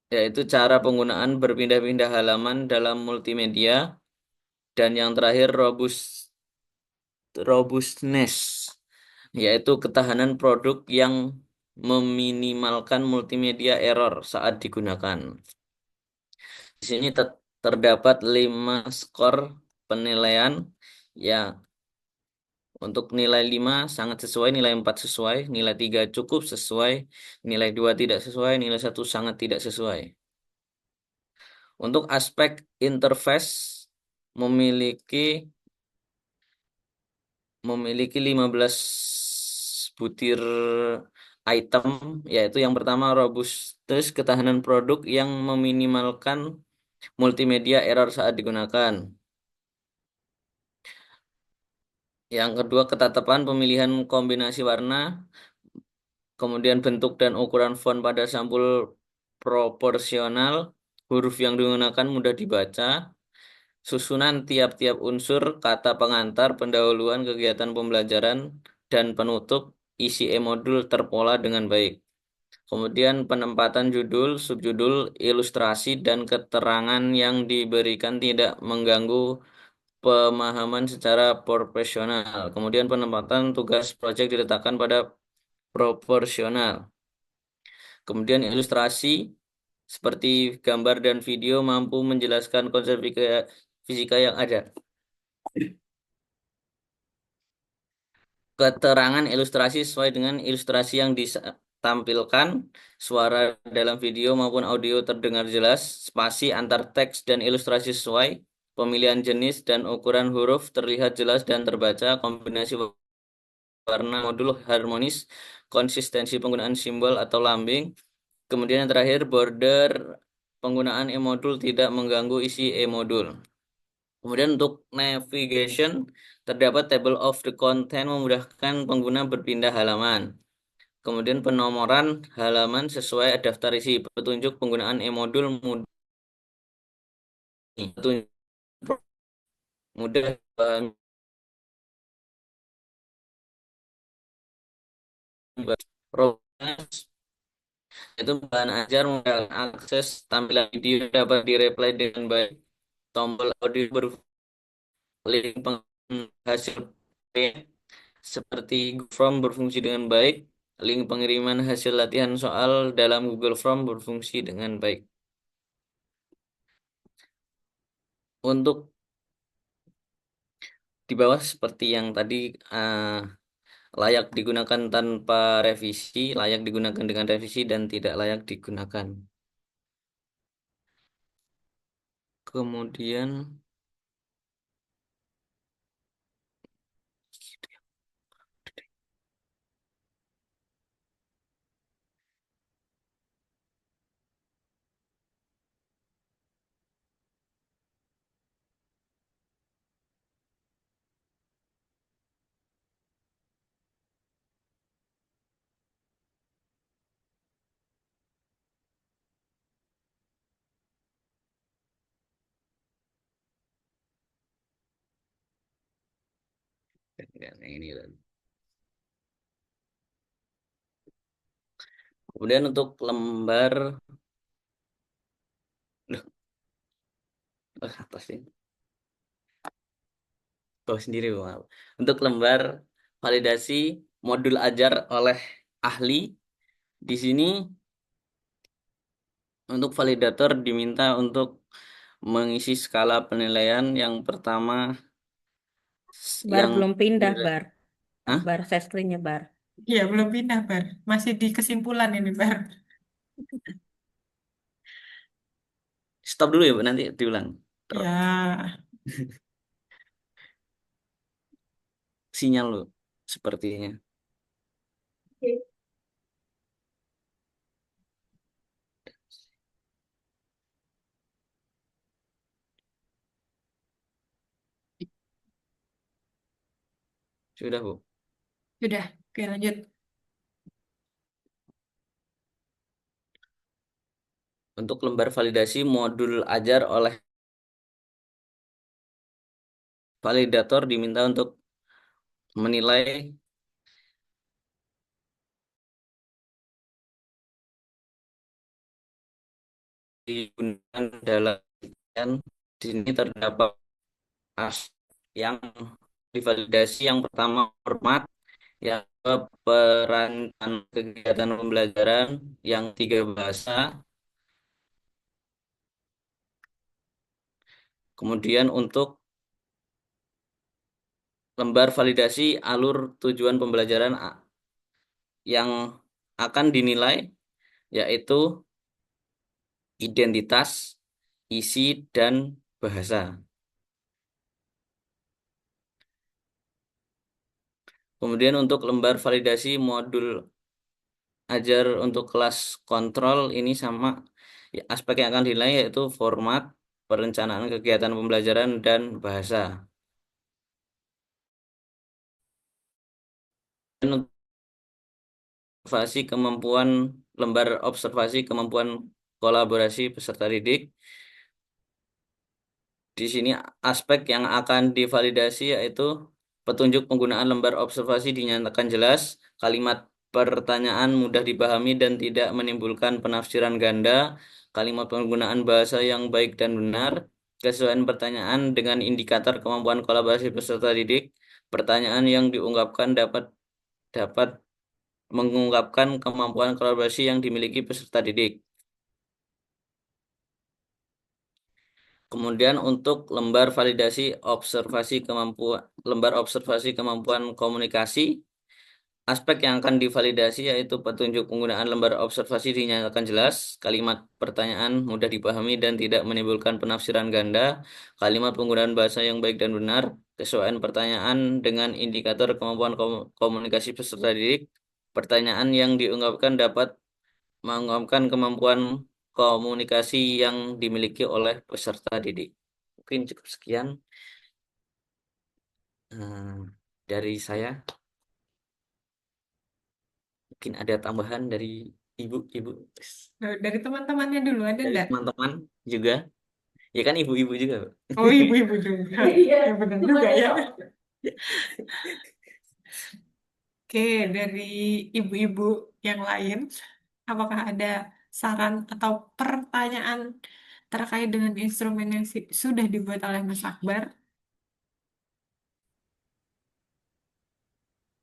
yaitu cara penggunaan berpindah-pindah halaman dalam multimedia. Dan yang terakhir robustness, yaitu ketahanan produk yang meminimalkan multimedia error saat digunakan. Di sini terdapat 5 skor penilaian yang untuk nilai 5 sangat sesuai, nilai 4 sesuai, nilai 3 cukup sesuai, nilai 2 tidak sesuai, nilai 1 sangat tidak sesuai. Untuk aspek interface memiliki memiliki 15 butir item, yaitu yang pertama robustness, ketahanan produk yang meminimalkan multimedia error saat digunakan. Yang kedua, ketetapan pemilihan kombinasi warna, kemudian bentuk dan ukuran font pada sampul proporsional, huruf yang digunakan mudah dibaca, susunan tiap-tiap unsur, kata pengantar, pendahuluan kegiatan pembelajaran, dan penutup, isi e-modul terpola dengan baik. Kemudian penempatan judul, subjudul, ilustrasi, dan keterangan yang diberikan tidak mengganggu pemahaman secara proporsional. Kemudian penempatan tugas proyek diletakkan pada proporsional. Kemudian ilustrasi seperti gambar dan video mampu menjelaskan konsep fisika yang ada. Keterangan ilustrasi sesuai dengan ilustrasi yang ditampilkan, suara dalam video maupun audio terdengar jelas, spasi antar teks dan ilustrasi sesuai, pemilihan jenis dan ukuran huruf terlihat jelas dan terbaca, kombinasi warna modul harmonis, konsistensi penggunaan simbol atau lambing. Kemudian yang terakhir, border penggunaan e-modul tidak mengganggu isi e-modul. Kemudian untuk navigation, terdapat table of the content memudahkan pengguna berpindah halaman. Kemudian penomoran halaman sesuai daftar isi, petunjuk penggunaan e-modul mudah progress, itu bahan ajar mudah akses, tampilan video dapat di-replay dengan baik, tombol audio link hasil seperti Google Form berfungsi dengan baik, link pengiriman hasil latihan soal dalam Google Form berfungsi dengan baik. Untuk di bawah seperti yang tadi, layak digunakan tanpa revisi, layak digunakan dengan revisi, dan tidak layak digunakan. Kemudian ini. Kemudian untuk lembar, apa sih? Tahu sendiri, Bang. Untuk lembar validasi modul ajar oleh ahli, di sini untuk validator diminta untuk mengisi skala penilaian yang pertama Bar yang belum pindah, Bar. Hah? Bar share screen-nya, Bar. Iya, belum pindah, Bar. Masih di kesimpulan ini, Bar. Stop dulu ya, Bu, nanti diulang. Ya, Sinyal lu sepertinya. Sudah, Bu. sudah. Oke, lanjut. Untuk lembar validasi modul ajar oleh validator diminta untuk menilai digunakan dalam di sini terdapat as- yang divalidasi yang pertama format, yang kedua perancangan kegiatan pembelajaran, yang tiga bahasa, kemudian untuk lembar validasi alur tujuan pembelajaran yang akan dinilai yaitu identitas, isi, dan bahasa. Kemudian untuk lembar validasi modul ajar untuk kelas kontrol ini sama ya, aspek yang akan dinilai yaitu format, perencanaan kegiatan pembelajaran, dan bahasa. Dan untuk lembar observasi kemampuan kolaborasi peserta didik. Di sini aspek yang akan divalidasi yaitu petunjuk penggunaan lembar observasi dinyatakan jelas, kalimat pertanyaan mudah dipahami dan tidak menimbulkan penafsiran ganda, kalimat penggunaan bahasa yang baik dan benar, kesesuaian pertanyaan dengan indikator kemampuan kolaborasi peserta didik, pertanyaan yang diungkapkan dapat dapat mengungkapkan kemampuan kolaborasi yang dimiliki peserta didik. Kemudian untuk lembar observasi kemampuan komunikasi, aspek yang akan divalidasi yaitu petunjuk penggunaan lembar observasi dinyatakan jelas, kalimat pertanyaan mudah dipahami dan tidak menimbulkan penafsiran ganda, kalimat penggunaan bahasa yang baik dan benar, kesesuaian pertanyaan dengan indikator kemampuan komunikasi peserta didik, pertanyaan yang diungkapkan dapat mengungkapkan kemampuan komunikasi yang dimiliki oleh peserta didik. Mungkin cukup sekian dari saya. Mungkin ada tambahan dari ibu-ibu, Dari teman-temannya dulu ada dari nggak? teman-teman juga. Ya kan ibu-ibu juga, Bu. Oh, ibu-ibu juga. Ya benar juga ya. Oke, dari ibu-ibu yang lain, apakah ada saran atau pertanyaan terkait dengan instrumen yang sudah dibuat oleh Mas Akbar?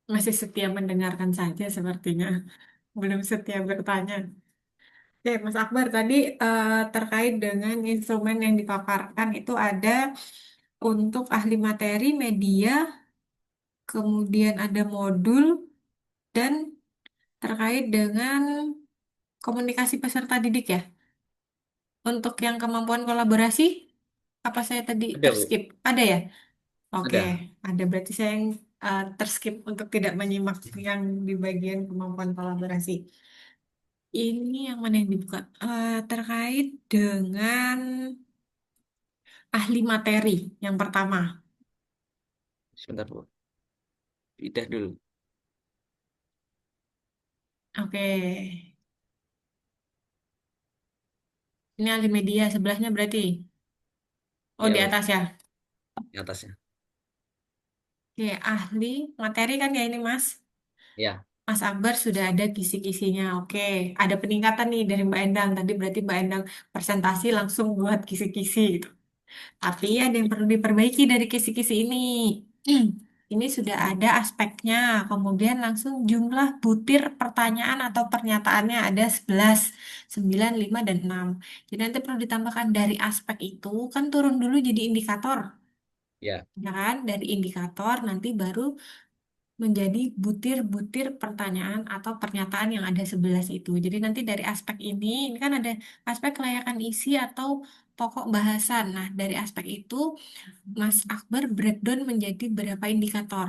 Masih setia mendengarkan saja sepertinya, belum setia bertanya. Oke, Mas Akbar tadi terkait dengan instrumen yang dipaparkan itu ada untuk ahli materi, media, kemudian ada modul, dan terkait dengan komunikasi peserta didik ya. Untuk yang kemampuan kolaborasi, apa saya tadi Ada, Bu. terskip? Ada ya? Oke, Ada. ada. Berarti saya yang terskip untuk tidak menyimak yang di bagian kemampuan kolaborasi. Ini yang mana yang dibuka? Terkait dengan ahli materi yang pertama. Sebentar, Bu. Pindah dulu. Oke, ini ahli media sebelahnya berarti. Oh, Ya, di Bu. atas ya. Di atasnya. Oke, ahli materi kan ya ini Mas. Ya. Mas Akbar sudah ada kisi-kisinya. Oke, ada peningkatan nih dari Mbak Endang. Tadi berarti Mbak Endang presentasi langsung buat kisi-kisi gitu. Tapi ada yang perlu diperbaiki dari kisi-kisi ini. Ini sudah ada aspeknya. Kemudian langsung jumlah butir pertanyaan atau pernyataannya ada 11, 9, 5, dan 6. Jadi nanti perlu ditambahkan dari aspek itu, kan turun dulu jadi indikator. Ya. Ya kan? Dari indikator nanti baru menjadi butir-butir pertanyaan atau pernyataan yang ada 11 itu. Jadi nanti dari aspek ini kan ada aspek kelayakan isi atau pokok bahasan. Nah, dari aspek itu Mas Akbar breakdown menjadi berapa indikator.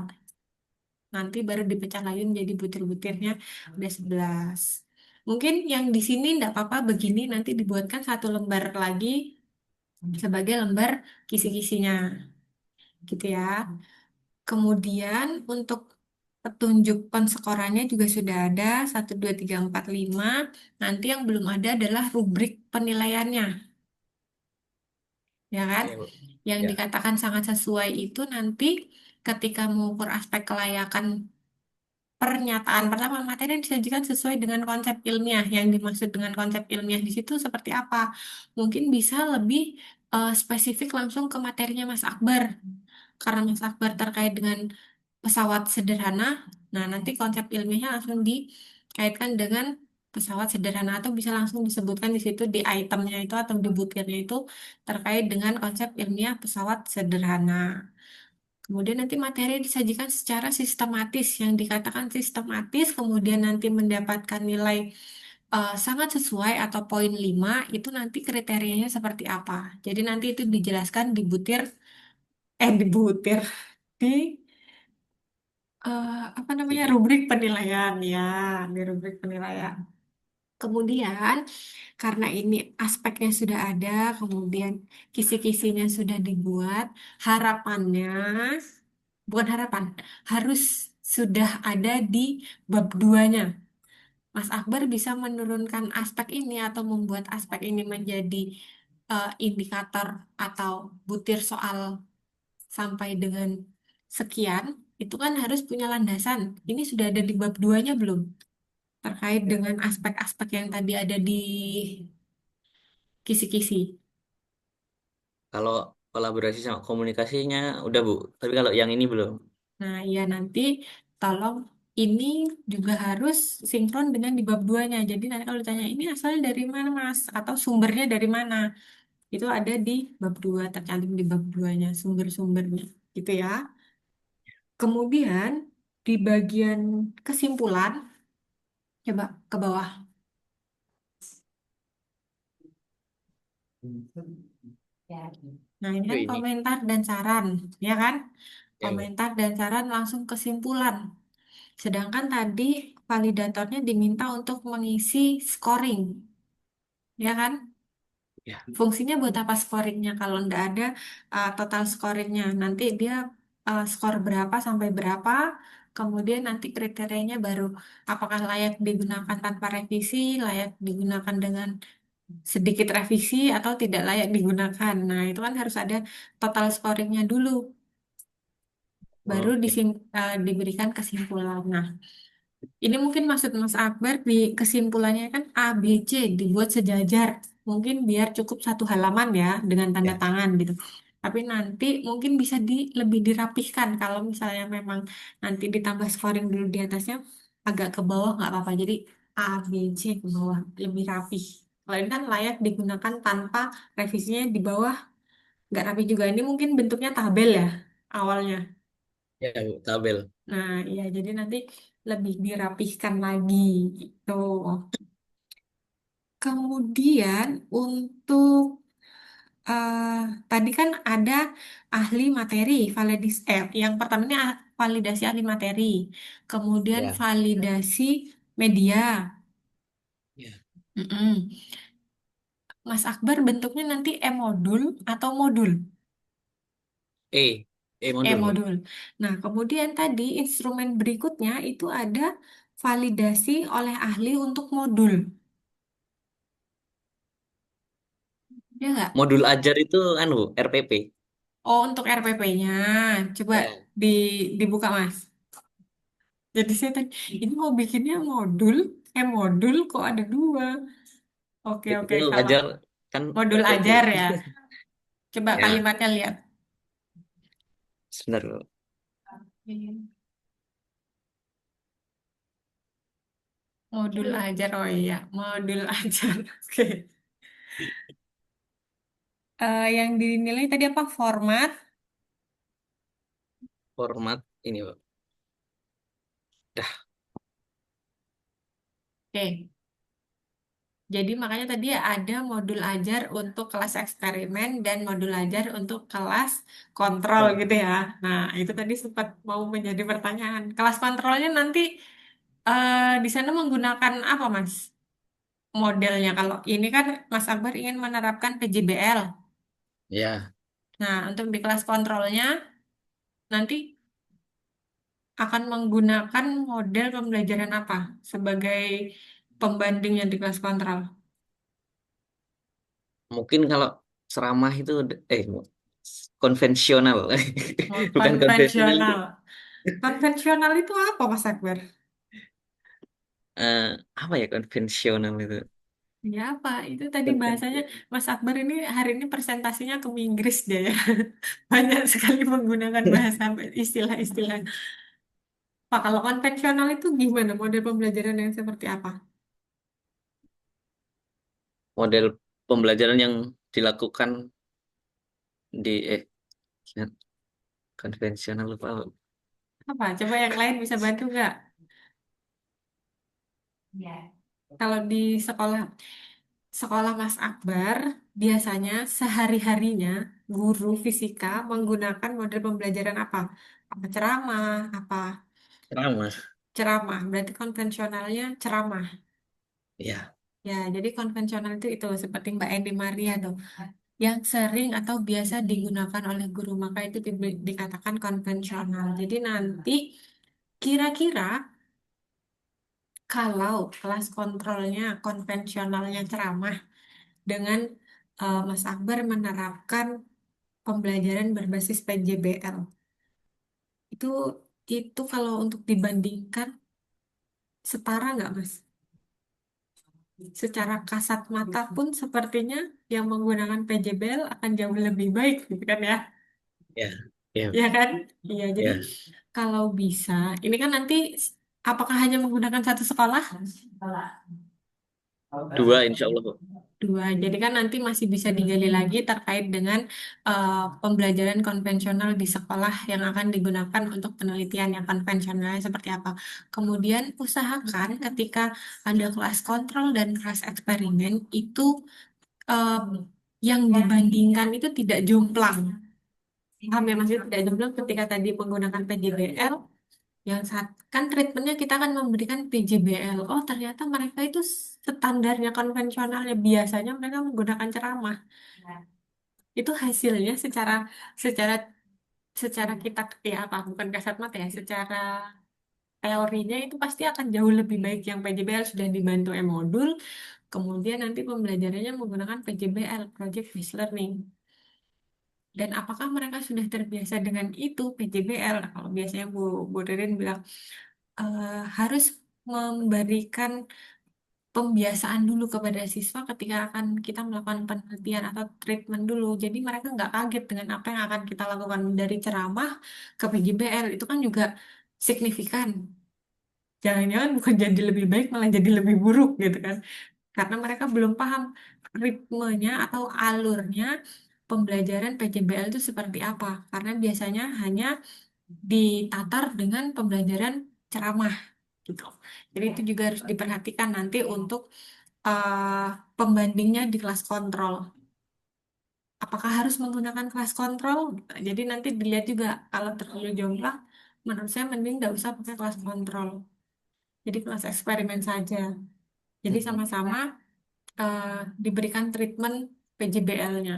Nanti baru dipecah lagi menjadi butir-butirnya ada 11. Mungkin yang di sini tidak apa-apa begini nanti dibuatkan satu lembar lagi sebagai lembar kisi-kisinya. Gitu ya. Kemudian untuk petunjuk penskorannya juga sudah ada 1, 2, 3, 4, 5. Nanti yang belum ada adalah rubrik penilaiannya, ya kan? Ya, Bu. Yang Ya. dikatakan sangat sesuai itu nanti ketika mengukur aspek kelayakan pernyataan pertama materi yang disajikan sesuai dengan konsep ilmiah. Yang dimaksud dengan konsep ilmiah di situ seperti apa? Mungkin bisa lebih spesifik langsung ke materinya Mas Akbar. karena Mas Akbar terkait dengan pesawat sederhana, nah nanti konsep ilmiahnya langsung dikaitkan dengan pesawat sederhana atau bisa langsung disebutkan di situ di itemnya itu atau di butirnya itu terkait dengan konsep ilmiah pesawat sederhana. Kemudian nanti materi disajikan secara sistematis. Yang dikatakan sistematis kemudian nanti mendapatkan nilai sangat sesuai atau poin 5 itu nanti kriterianya seperti apa. Jadi nanti itu dijelaskan di butir di apa namanya Jadi, rubrik penilaian ya, di rubrik penilaian. Kemudian karena ini aspeknya sudah ada, kemudian kisi-kisinya sudah dibuat, harapannya bukan harapan, harus sudah ada di bab duanya. Mas Akbar bisa menurunkan aspek ini atau membuat aspek ini menjadi indikator atau butir soal sampai dengan sekian, itu kan harus punya landasan. Ini sudah ada di bab duanya belum? Terkait dengan aspek-aspek yang tadi ada di kisi-kisi. kalau kolaborasi sama komunikasinya udah Bu, tapi kalau yang ini belum. Nah, ya nanti tolong ini juga harus sinkron dengan di bab duanya. Jadi nanti kalau ditanya ini asal dari mana Mas? Atau sumbernya dari mana? Itu ada di bab 2 tercantum di bab duanya sumber-sumbernya. Gitu ya. Kemudian di bagian kesimpulan, coba ke bawah. Nah, ini Oh, kan ini. komentar dan saran, ya kan? Ya, Bu. Komentar dan saran langsung kesimpulan. Sedangkan tadi validatornya diminta untuk mengisi scoring, ya kan? Ya. Fungsinya buat apa scoringnya? Kalau nggak ada total scoringnya, nanti dia skor berapa sampai berapa, kemudian nanti kriterianya baru apakah layak digunakan tanpa revisi, layak digunakan dengan sedikit revisi, atau tidak layak digunakan. Nah, itu kan harus ada total scoringnya dulu, baru Oke. diberikan kesimpulan. Nah, ini mungkin maksud Mas Akbar di kesimpulannya kan A, B, C dibuat sejajar. Mungkin biar cukup satu halaman ya dengan tanda Ya. tangan gitu. Tapi nanti mungkin bisa lebih dirapihkan kalau misalnya memang nanti ditambah scoring dulu di atasnya agak ke bawah nggak apa-apa. Jadi A, B, C ke bawah lebih rapih. Kalau ini kan layak digunakan tanpa revisinya di bawah nggak rapi juga. Ini mungkin bentuknya tabel ya awalnya. Ya, Bu, tabel. Nah, ya jadi nanti lebih dirapihkan lagi gitu. Kemudian untuk eh, tadi kan ada ahli materi, yang pertama ini validasi ahli materi, kemudian Ya. validasi media. Ya. Mm-mm. Mas Akbar bentuknya nanti e-modul atau modul? Modul, Mbak. E-modul. Nah, kemudian tadi instrumen berikutnya itu ada validasi oleh ahli untuk modul. Ya nggak? Modul ajar itu anu RPP. Oh, untuk RPP-nya. Coba Ya. di, dibuka, Mas. Jadi saya tadi, ini mau bikinnya modul, modul kok ada dua. Oke, oke. Itu Kalau ajar kan modul RPP. ajar ya. Coba Ya, kalimatnya lihat. sebentar, Bu. Modul ajar, oh iya. Modul ajar. Oke. Yang dinilai tadi apa? Format. Format ini, Pak. Dah. Oke. Jadi makanya tadi ada modul ajar untuk kelas eksperimen dan modul ajar untuk kelas kontrol gitu ya. Nah, itu tadi sempat mau menjadi pertanyaan. Kelas kontrolnya nanti di sana menggunakan apa, Mas? Modelnya kalau ini kan Mas Akbar ingin menerapkan PJBL. Ya, Nah, untuk di kelas kontrolnya nanti akan menggunakan model pembelajaran apa sebagai pembandingnya di kelas kontrol? mungkin kalau ceramah itu konvensional. Oh, Bukan konvensional itu konvensional. Konvensional itu apa, Mas Akbar? eh, apa ya konvensional itu? Ya apa? Itu tadi bahasanya Mas Akbar ini hari ini presentasinya ke Inggris dia ya. Banyak sekali menggunakan bahasa istilah-istilah. Pak, kalau konvensional itu gimana? Model pembelajaran yang seperti apa? Model pembelajaran yang dilakukan di konvensional lupa. Apa? Coba yang lain bisa bantu nggak? Kalau di sekolah sekolah Mas Akbar, biasanya sehari-harinya guru fisika menggunakan model pembelajaran apa? Apa ceramah? Apa Ceramah. ceramah? Berarti konvensionalnya ceramah. Ya. Ya, jadi konvensional itu seperti Mbak Eni Maria tuh, yang sering atau biasa digunakan oleh guru, maka itu dikatakan konvensional. Jadi nanti kira-kira kalau kelas kontrolnya konvensionalnya ceramah dengan Mas Akbar menerapkan pembelajaran berbasis PJBL, itu itu kalau untuk dibandingkan setara nggak Mas? Secara kasat mata pun sepertinya yang menggunakan PJBL akan jauh lebih baik, gitu kan ya? Ya. Ya. Ya kan? Iya, jadi Ya. kalau bisa, ini kan nanti apakah hanya menggunakan satu sekolah? Dua insya Allah, Bu. Dua. Jadi kan nanti masih bisa digali lagi terkait dengan pembelajaran konvensional di sekolah yang akan digunakan untuk penelitian yang konvensionalnya seperti apa. Kemudian usahakan ketika ada kelas kontrol dan kelas eksperimen itu eh, yang dibandingkan itu tidak jomplang. Paham ya maksudnya tidak jomplang ketika tadi menggunakan PJBL, yang saat kan treatmentnya kita akan memberikan PJBL. Oh ternyata mereka itu standarnya konvensionalnya biasanya mereka menggunakan ceramah. Itu hasilnya secara secara secara kita ya apa bukan kasat mata ya, secara teorinya itu pasti akan jauh lebih baik yang PJBL sudah dibantu e-modul. Kemudian nanti pembelajarannya menggunakan PJBL, Project Based Learning. Dan apakah mereka sudah terbiasa dengan itu PJBL? Nah, kalau biasanya Bu Ririn bilang harus memberikan pembiasaan dulu kepada siswa ketika akan kita melakukan penelitian atau treatment dulu. Jadi mereka nggak kaget dengan apa yang akan kita lakukan dari ceramah ke PJBL. Itu kan juga signifikan. Jangan-jangan bukan jadi lebih baik, malah jadi lebih buruk gitu kan. Karena mereka belum paham ritmenya atau alurnya pembelajaran PJBL itu seperti apa. Karena biasanya hanya ditatar dengan pembelajaran ceramah gitu. Jadi itu juga harus diperhatikan nanti untuk eh, pembandingnya di kelas kontrol. Apakah harus menggunakan kelas kontrol? Jadi nanti dilihat juga kalau terlalu jomplang, menurut saya mending nggak usah pakai kelas kontrol. Jadi kelas eksperimen saja. Jadi Mhm. sama-sama eh, diberikan treatment PJBL-nya.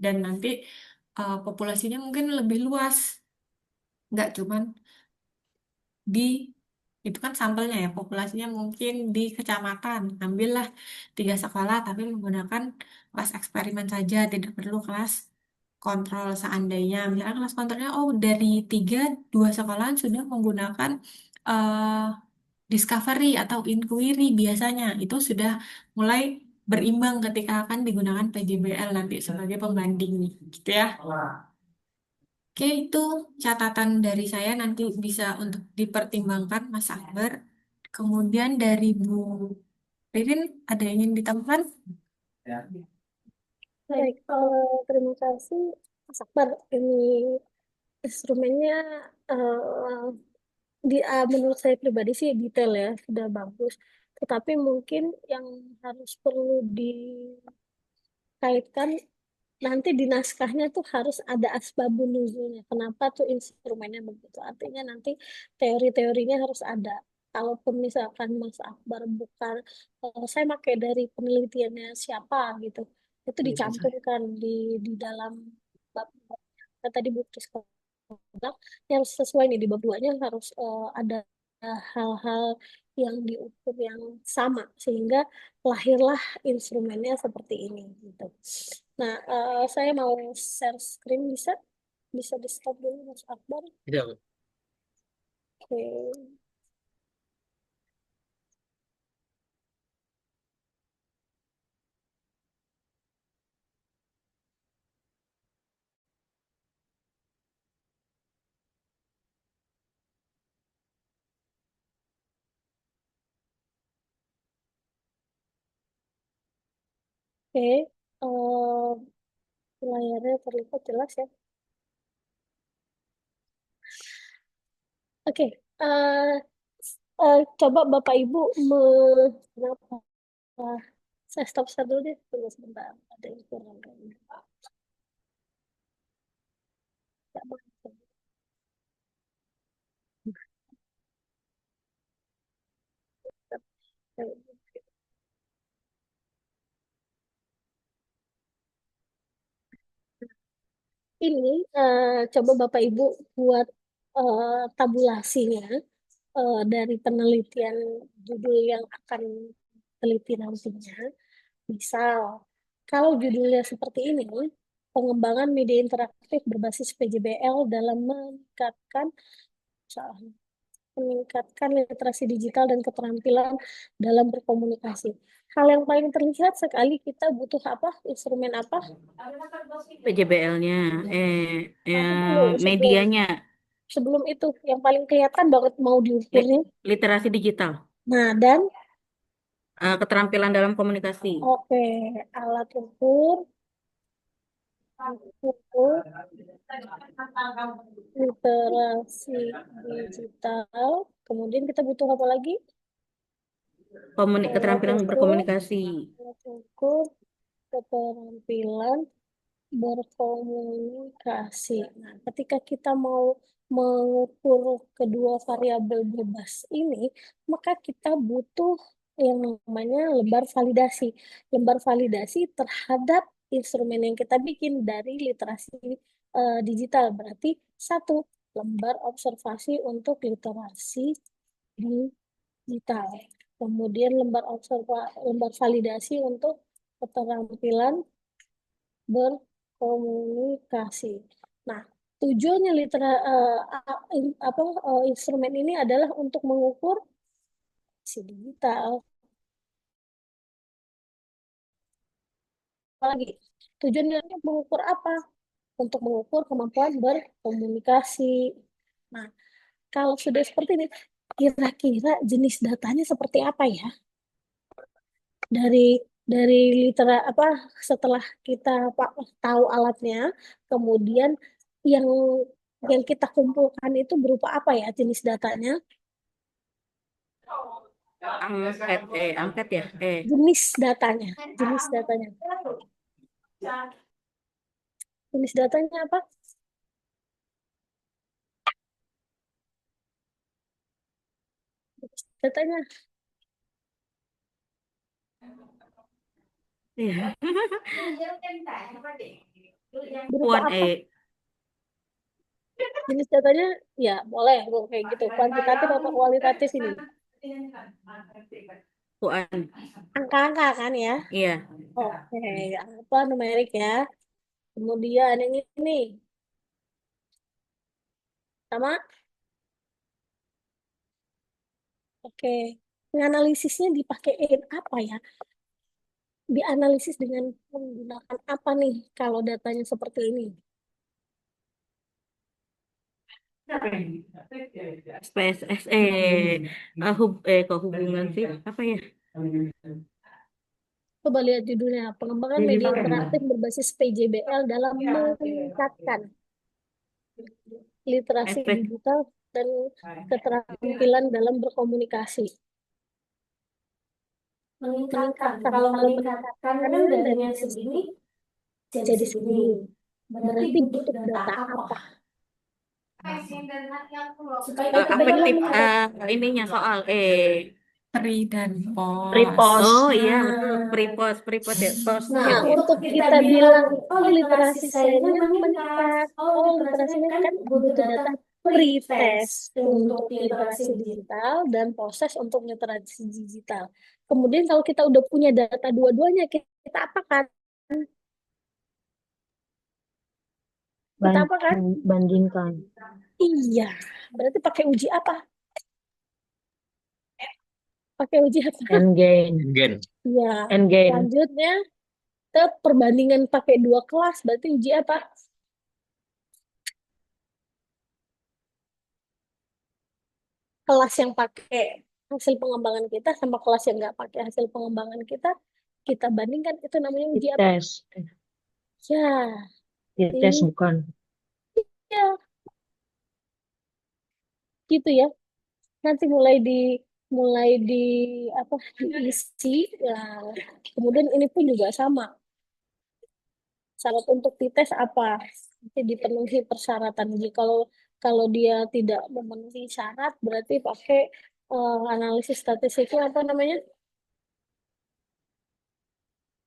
Dan nanti populasinya mungkin lebih luas. Nggak cuman di itu kan sampelnya ya populasinya mungkin di kecamatan ambillah 3 sekolah tapi menggunakan kelas eksperimen saja tidak perlu kelas kontrol seandainya misalnya kelas kontrolnya oh dari 2 sekolahan sudah menggunakan eh, discovery atau inquiry biasanya itu sudah mulai berimbang ketika akan digunakan PJBL nanti sebagai pembanding gitu ya. Oke, itu catatan dari saya nanti bisa untuk dipertimbangkan Mas Akbar. Kemudian dari Bu Ririn, ada yang ingin ditambahkan? Baik, terima kasih Mas Akbar. Ini instrumennya menurut saya pribadi sih detail ya, sudah bagus. Tetapi mungkin yang harus perlu dikaitkan nanti di naskahnya tuh harus ada asbabun nuzulnya. Kenapa tuh instrumennya begitu? Artinya nanti teori-teorinya harus ada. Kalaupun misalkan Mas Akbar bukan, saya pakai dari penelitiannya siapa gitu, itu dicantumkan di dalam bab. Tadi Bu Priska bilang, yang harus sesuai nih di bab 2-nya harus ada hal-hal yang diukur yang sama sehingga lahirlah instrumennya seperti ini gitu. Nah, saya mau share screen bisa bisa di stop dulu Mas Akbar. Tidak, Bu. Oke. Oke, layarnya terlihat jelas ya. Oke, coba Bapak Ibu kenapa? Saya stop dulu deh, tunggu sebentar. Ada yang kurang kayaknya. Nggak mau. Ini coba Bapak Ibu buat tabulasinya dari penelitian judul yang akan teliti nantinya. Misal, kalau judulnya seperti ini, pengembangan media interaktif berbasis PJBL dalam salah, meningkatkan literasi digital dan keterampilan dalam berkomunikasi. Hal yang paling terlihat sekali kita butuh apa? Instrumen apa? PJBL-nya, Dulu, medianya, sebelum itu yang paling kelihatan banget mau diukurnya. literasi digital, Nah, dan keterampilan dalam komunikasi. oke, alat ukur literasi digital. Kemudian kita butuh apa lagi? Alat Keterampilan ukur, berkomunikasi. alat ukur keterampilan berkomunikasi. Nah, ketika kita mau mengukur kedua variabel bebas ini, maka kita butuh yang namanya lembar validasi. Lembar validasi terhadap instrumen yang kita bikin dari literasi digital. Berarti satu, lembar observasi untuk literasi digital. Kemudian lembar validasi untuk keterampilan berkomunikasi. Nah, tujuannya instrumen ini adalah untuk mengukur si digital. Lagi, tujuannya untuk mengukur apa? Untuk mengukur kemampuan berkomunikasi. Nah, kalau sudah seperti ini, kira-kira jenis datanya seperti apa ya? Dari litera apa setelah kita tahu alatnya, kemudian yang kita kumpulkan itu berupa apa ya jenis datanya? Angket ya, Jenis datanya, jenis datanya, jenis datanya apa? Jenis datanya iya. berupa Puan apa? Jenis datanya ya boleh kayak gitu. Kuantitatif atau kualitatif ini? Puan, Angka-angka kan ya? iya. Oke, apa numerik ya? Kemudian yang ini sama. Oke, menganalisisnya dipakein apa ya? Dianalisis dengan menggunakan apa nih kalau datanya seperti ini? SPSS, kok hubungan sih? Apa ya? Coba lihat judulnya, pengembangan media interaktif berbasis PJBL dalam meningkatkan literasi Efek. digital dan keterampilan dalam berkomunikasi. Meningkatkan, kalau meningkatkan kan dari segini jadi segini. Berarti butuh data apa? Supaya kita bilang Afektif, ininya soal Pri dan pos. repost. oh iya betul, prepos ya, pos. Nah, untuk kita bilang, oh literasi saya ini meningkat, oh literasinya kan butuh data pretest untuk literasi digital dan proses untuk literasi digital. Kemudian kalau kita udah punya data dua-duanya, kita apakan? Kita apakan? Bandingkan. Iya, berarti pakai uji apa? Pakai uji apa? Endgain. Gen. Iya, Endgain. selanjutnya ke perbandingan pakai dua kelas, berarti uji apa? Kelas yang pakai hasil pengembangan kita sama kelas yang nggak pakai hasil pengembangan kita, kita bandingkan, itu namanya uji apa? Tes. Ya, Tes ini bukan. ya gitu ya. Nanti mulai di apa diisi ya. Kemudian ini pun juga sama. Syarat untuk dites apa? Nanti dipenuhi persyaratan. Jadi kalau kalau dia tidak memenuhi syarat, berarti pakai analisis statistiknya apa namanya?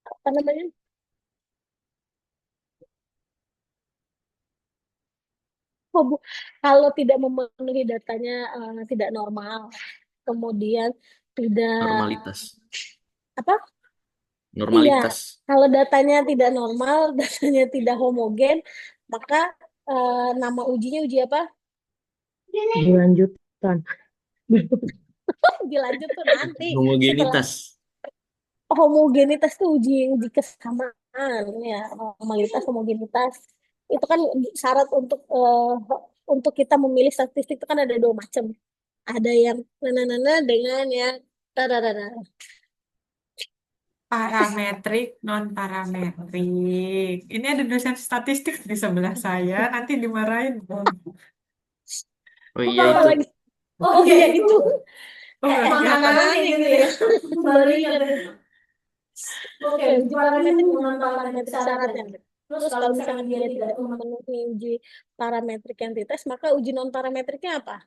Apa namanya? Oh, kalau tidak memenuhi datanya tidak normal, kemudian tidak Normalitas. apa? Iya, Normalitas. kalau datanya tidak normal, datanya tidak homogen, maka nama ujinya uji apa? Dilanjutkan. Dilanjut tuh nanti setelah Homogenitas. homogenitas tuh uji kesamaan ya, normalitas, homogenitas. Itu kan syarat untuk kita memilih statistik itu kan ada dua macam. Ada yang nana dengan yang dadadada. Parametrik, non parametrik. Ini ada dosen statistik di sebelah saya, nanti dimarahin. Oh iya Apa itu. lagi? Oh iya itu. Oh, nggak kelihatan. Makanannya gitu ya. Baru ingat. Oke, uji parametrik dengan parametrik syaratnya. Terus kalau misalnya dia tidak memenuhi uji parametrik yang dites, maka uji non parametriknya apa?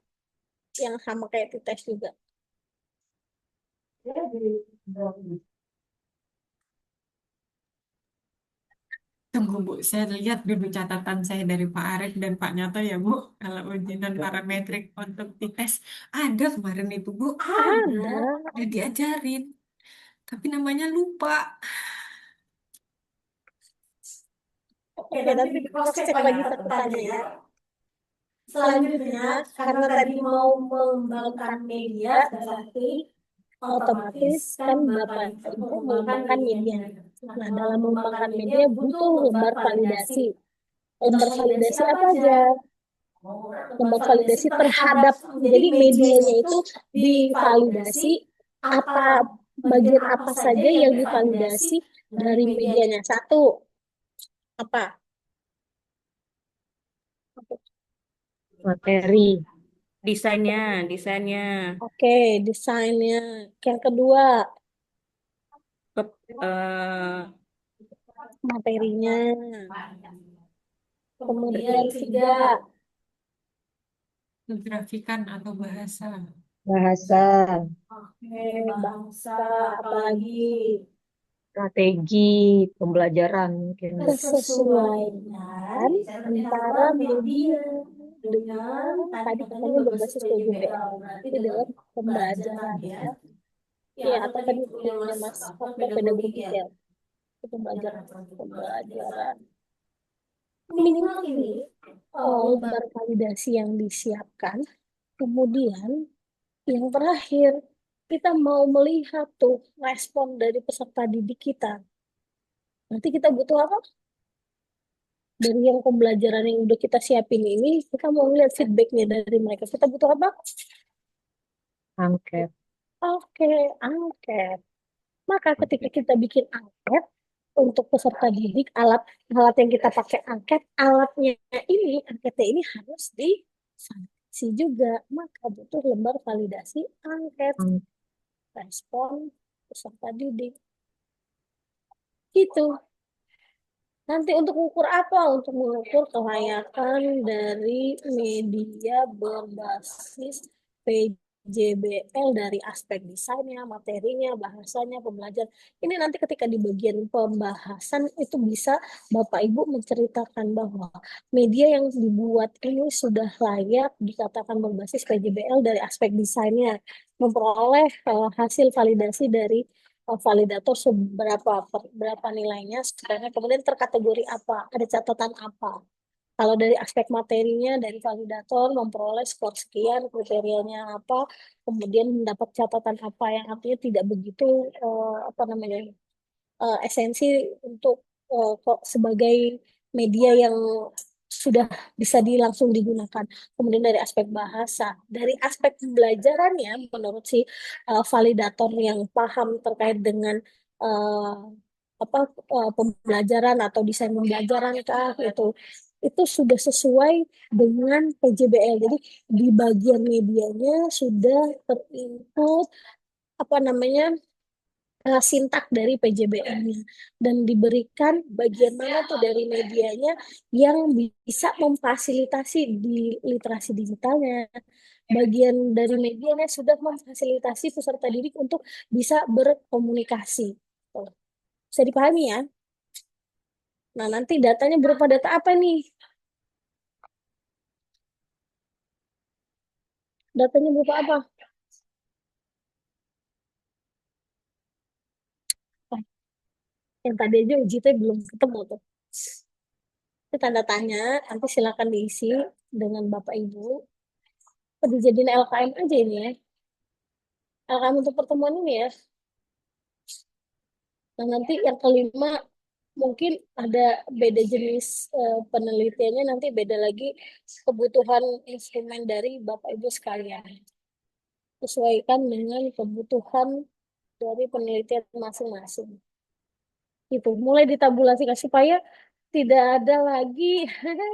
Yang sama kayak dites juga. Tunggu Bu, saya lihat dulu catatan saya dari Pak Arif dan Pak Nyato ya Bu. Kalau uji non parametrik untuk dites ada kemarin itu Bu. Ada. Udah diajarin, tapi namanya lupa. Oke, nanti cross check lagi catatannya ya. Selanjutnya, karena tadi mau mengembangkan media, berarti otomatis kan Bapak Ibu mengembangkan media. Nah, dalam mengembangkan media butuh lembar validasi. Lembar validasi apa aja? Lembar validasi terhadap, jadi medianya itu divalidasi apa bagian apa saja yang divalidasi dari medianya. Satu, apa? Materi. Desainnya. Oke, desainnya. Yang kedua, Eh, materinya. Kemudian tiga, Grafikan atau bahasa. Bahasa. oke, bahasa, apalagi Strategi pembelajaran mungkin. kesesuaian antara media dengan tadi katanya berbasis PJBL, berarti dalam pembelajaran ya. Ya, atau tadi namanya Mas faktor pedagogik ya. Itu pembelajaran. Minimal ini lembar validasi yang disiapkan. Kemudian yang terakhir, kita mau melihat tuh respon dari peserta didik kita. Nanti kita butuh apa? Dari yang pembelajaran yang udah kita siapin ini, kita mau lihat feedbacknya dari mereka. Kita butuh apa? Angket. Oke, angket. Maka ketika kita bikin angket untuk peserta didik, alat yang kita pakai angket, angketnya ini harus divalidasi juga. Maka butuh lembar validasi angket, respon peserta didik. Gitu. Nanti untuk mengukur apa? Untuk mengukur kelayakan dari media berbasis PJBL dari aspek desainnya, materinya, bahasanya, pembelajaran. Ini nanti ketika di bagian pembahasan itu bisa Bapak Ibu menceritakan bahwa media yang dibuat ini sudah layak dikatakan berbasis PJBL dari aspek desainnya, memperoleh hasil validasi dari validator berapa nilainya sebenarnya, kemudian terkategori apa, ada catatan apa. Kalau dari aspek materinya dari validator memperoleh skor sekian, kriterianya apa, kemudian mendapat catatan apa, yang artinya tidak begitu apa namanya esensi untuk kok sebagai media yang sudah bisa langsung digunakan. Kemudian dari aspek bahasa, dari aspek pembelajarannya, menurut si validator yang paham terkait dengan eh, apa pembelajaran atau desain pembelajaran kah itu sudah sesuai dengan PJBL. Jadi di bagian medianya sudah terinput apa namanya sintak dari PJBL-nya dan diberikan bagian mana tuh dari medianya yang bisa memfasilitasi di literasi digitalnya. Bagian dari medianya sudah memfasilitasi peserta didik untuk bisa berkomunikasi. Tuh. Bisa dipahami ya? Nah, nanti datanya berupa data apa nih? Datanya berupa apa? Oh, yang tadi aja uji teh belum ketemu tuh. Itu tanda tanya, nanti silakan diisi dengan Bapak Ibu. Dijadiin LKM aja ini ya. LKM untuk pertemuan ini ya. Nah, nanti yang kelima mungkin ada beda jenis penelitiannya, nanti beda lagi kebutuhan instrumen dari Bapak Ibu sekalian. Sesuaikan dengan kebutuhan dari penelitian masing-masing. Itu mulai ditabulasikan supaya tidak ada lagi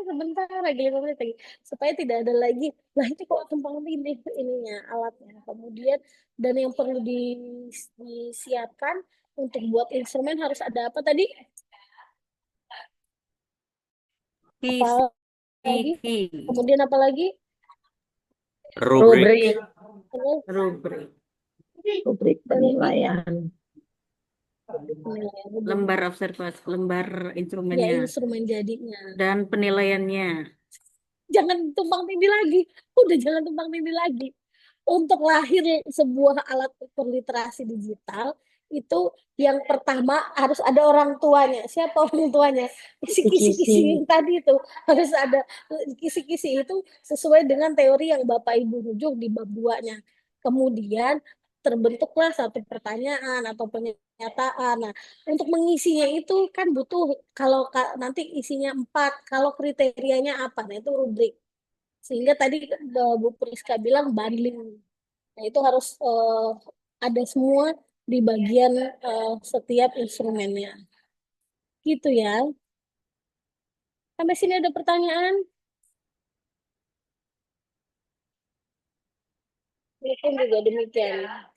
sebentar lagi 5 menit lagi supaya tidak ada lagi lah itu kok tumpang tindih ininya alatnya kemudian dan yang perlu disiapkan untuk buat instrumen harus ada apa tadi apa lagi CCTV, kemudian apa lagi Rubrik. Rubrik, rubrik, rubrik dan lagi penilaian. penilaian lembar observasi, lembar ya instrumennya, instrumen jadinya dan penilaiannya. jangan tumpang tindih lagi udah jangan tumpang tindih lagi untuk lahir sebuah alat ukur literasi digital itu yang pertama harus ada orang tuanya. Siapa orang tuanya? Kisi-kisi Kisi-kisi. yang tadi itu harus ada kisi-kisi itu sesuai dengan teori yang Bapak Ibu rujuk di bab 2-nya. Kemudian terbentuklah satu pertanyaan atau pernyataan. Nah, untuk mengisinya itu kan butuh kalau nanti isinya 4, kalau kriterianya apa? Nah, itu rubrik. Sehingga tadi Bu Priska bilang bundling. Nah, itu harus ada semua di bagian setiap instrumennya. Gitu ya. Sampai sini ada pertanyaan? Mungkin juga demikian.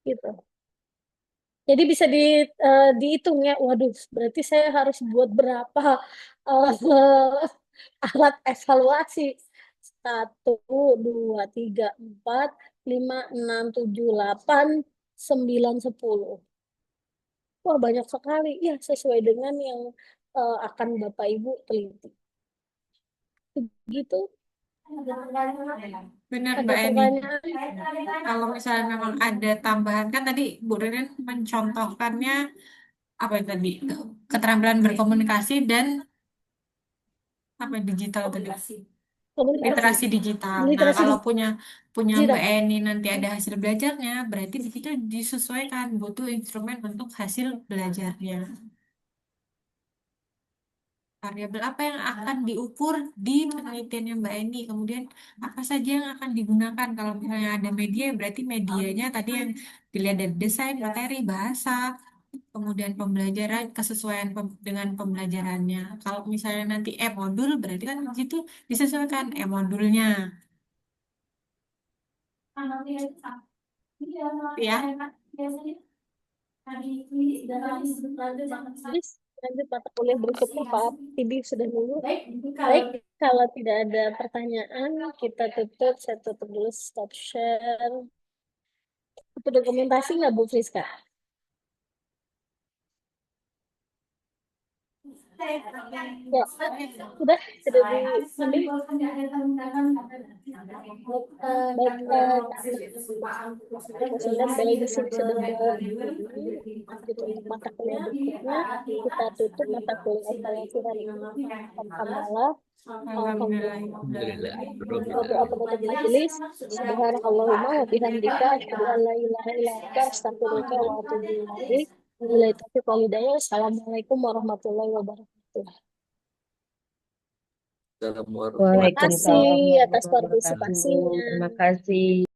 Gitu. Jadi bisa dihitung ya. Waduh, berarti saya harus buat berapa alat evaluasi? 1, 2, 3, 4, 5, 6, 7, 8, 9, 10. Wah, banyak sekali. Ya, sesuai dengan yang akan Bapak Ibu teliti. Gitu. Benar Ada Mbak Eni. pertanyaan? Kalau misalnya memang ada tambahan, kan tadi Bu Ririn mencontohkannya apa itu tadi? Keterampilan berkomunikasi dan apa digital tadi? Komunikasi. Literasi digital. Nah, Literasi kalau punya punya Mbak digital. Eni nanti ada hasil belajarnya, berarti di situ disesuaikan butuh instrumen untuk hasil belajarnya. Variabel apa yang akan diukur di penelitiannya Mbak Eni, kemudian apa saja yang akan digunakan. Kalau misalnya ada media, berarti medianya tadi yang dilihat dari desain, materi, bahasa, kemudian pembelajaran, kesesuaian dengan pembelajarannya. Kalau misalnya nanti e-modul, berarti kan di situ disesuaikan e-modulnya. Ya, Terus lanjut mata kuliah berikutnya Pak Tibi sudah nunggu. Baik, kalau tidak ada pertanyaan, kita tutup. Saya tutup dulu stop share. Itu dokumentasi nggak Bu Friska? Ya, sudah diambil. Baik, sudah bel di sini sudah berbunyi. Lanjut untuk mata kuliah berikutnya, kita tutup mata kuliah evaluasi hari ini. Alhamdulillah. alhamdulillah. Alhamdulillah. Doa penutup majelis. Subhanakallahumma wa bihamdika asyhadu an la ilaha illa anta astaghfiruka wa atubu ilaik. Wabillahi taufiq wal hidayah. Assalamualaikum warahmatullahi wabarakatuh. Assalamualaikum warahmatullahi Terima Waalaikumsalam kasih atas warahmatullahi wabarakatuh. partisipasinya. Terima kasih.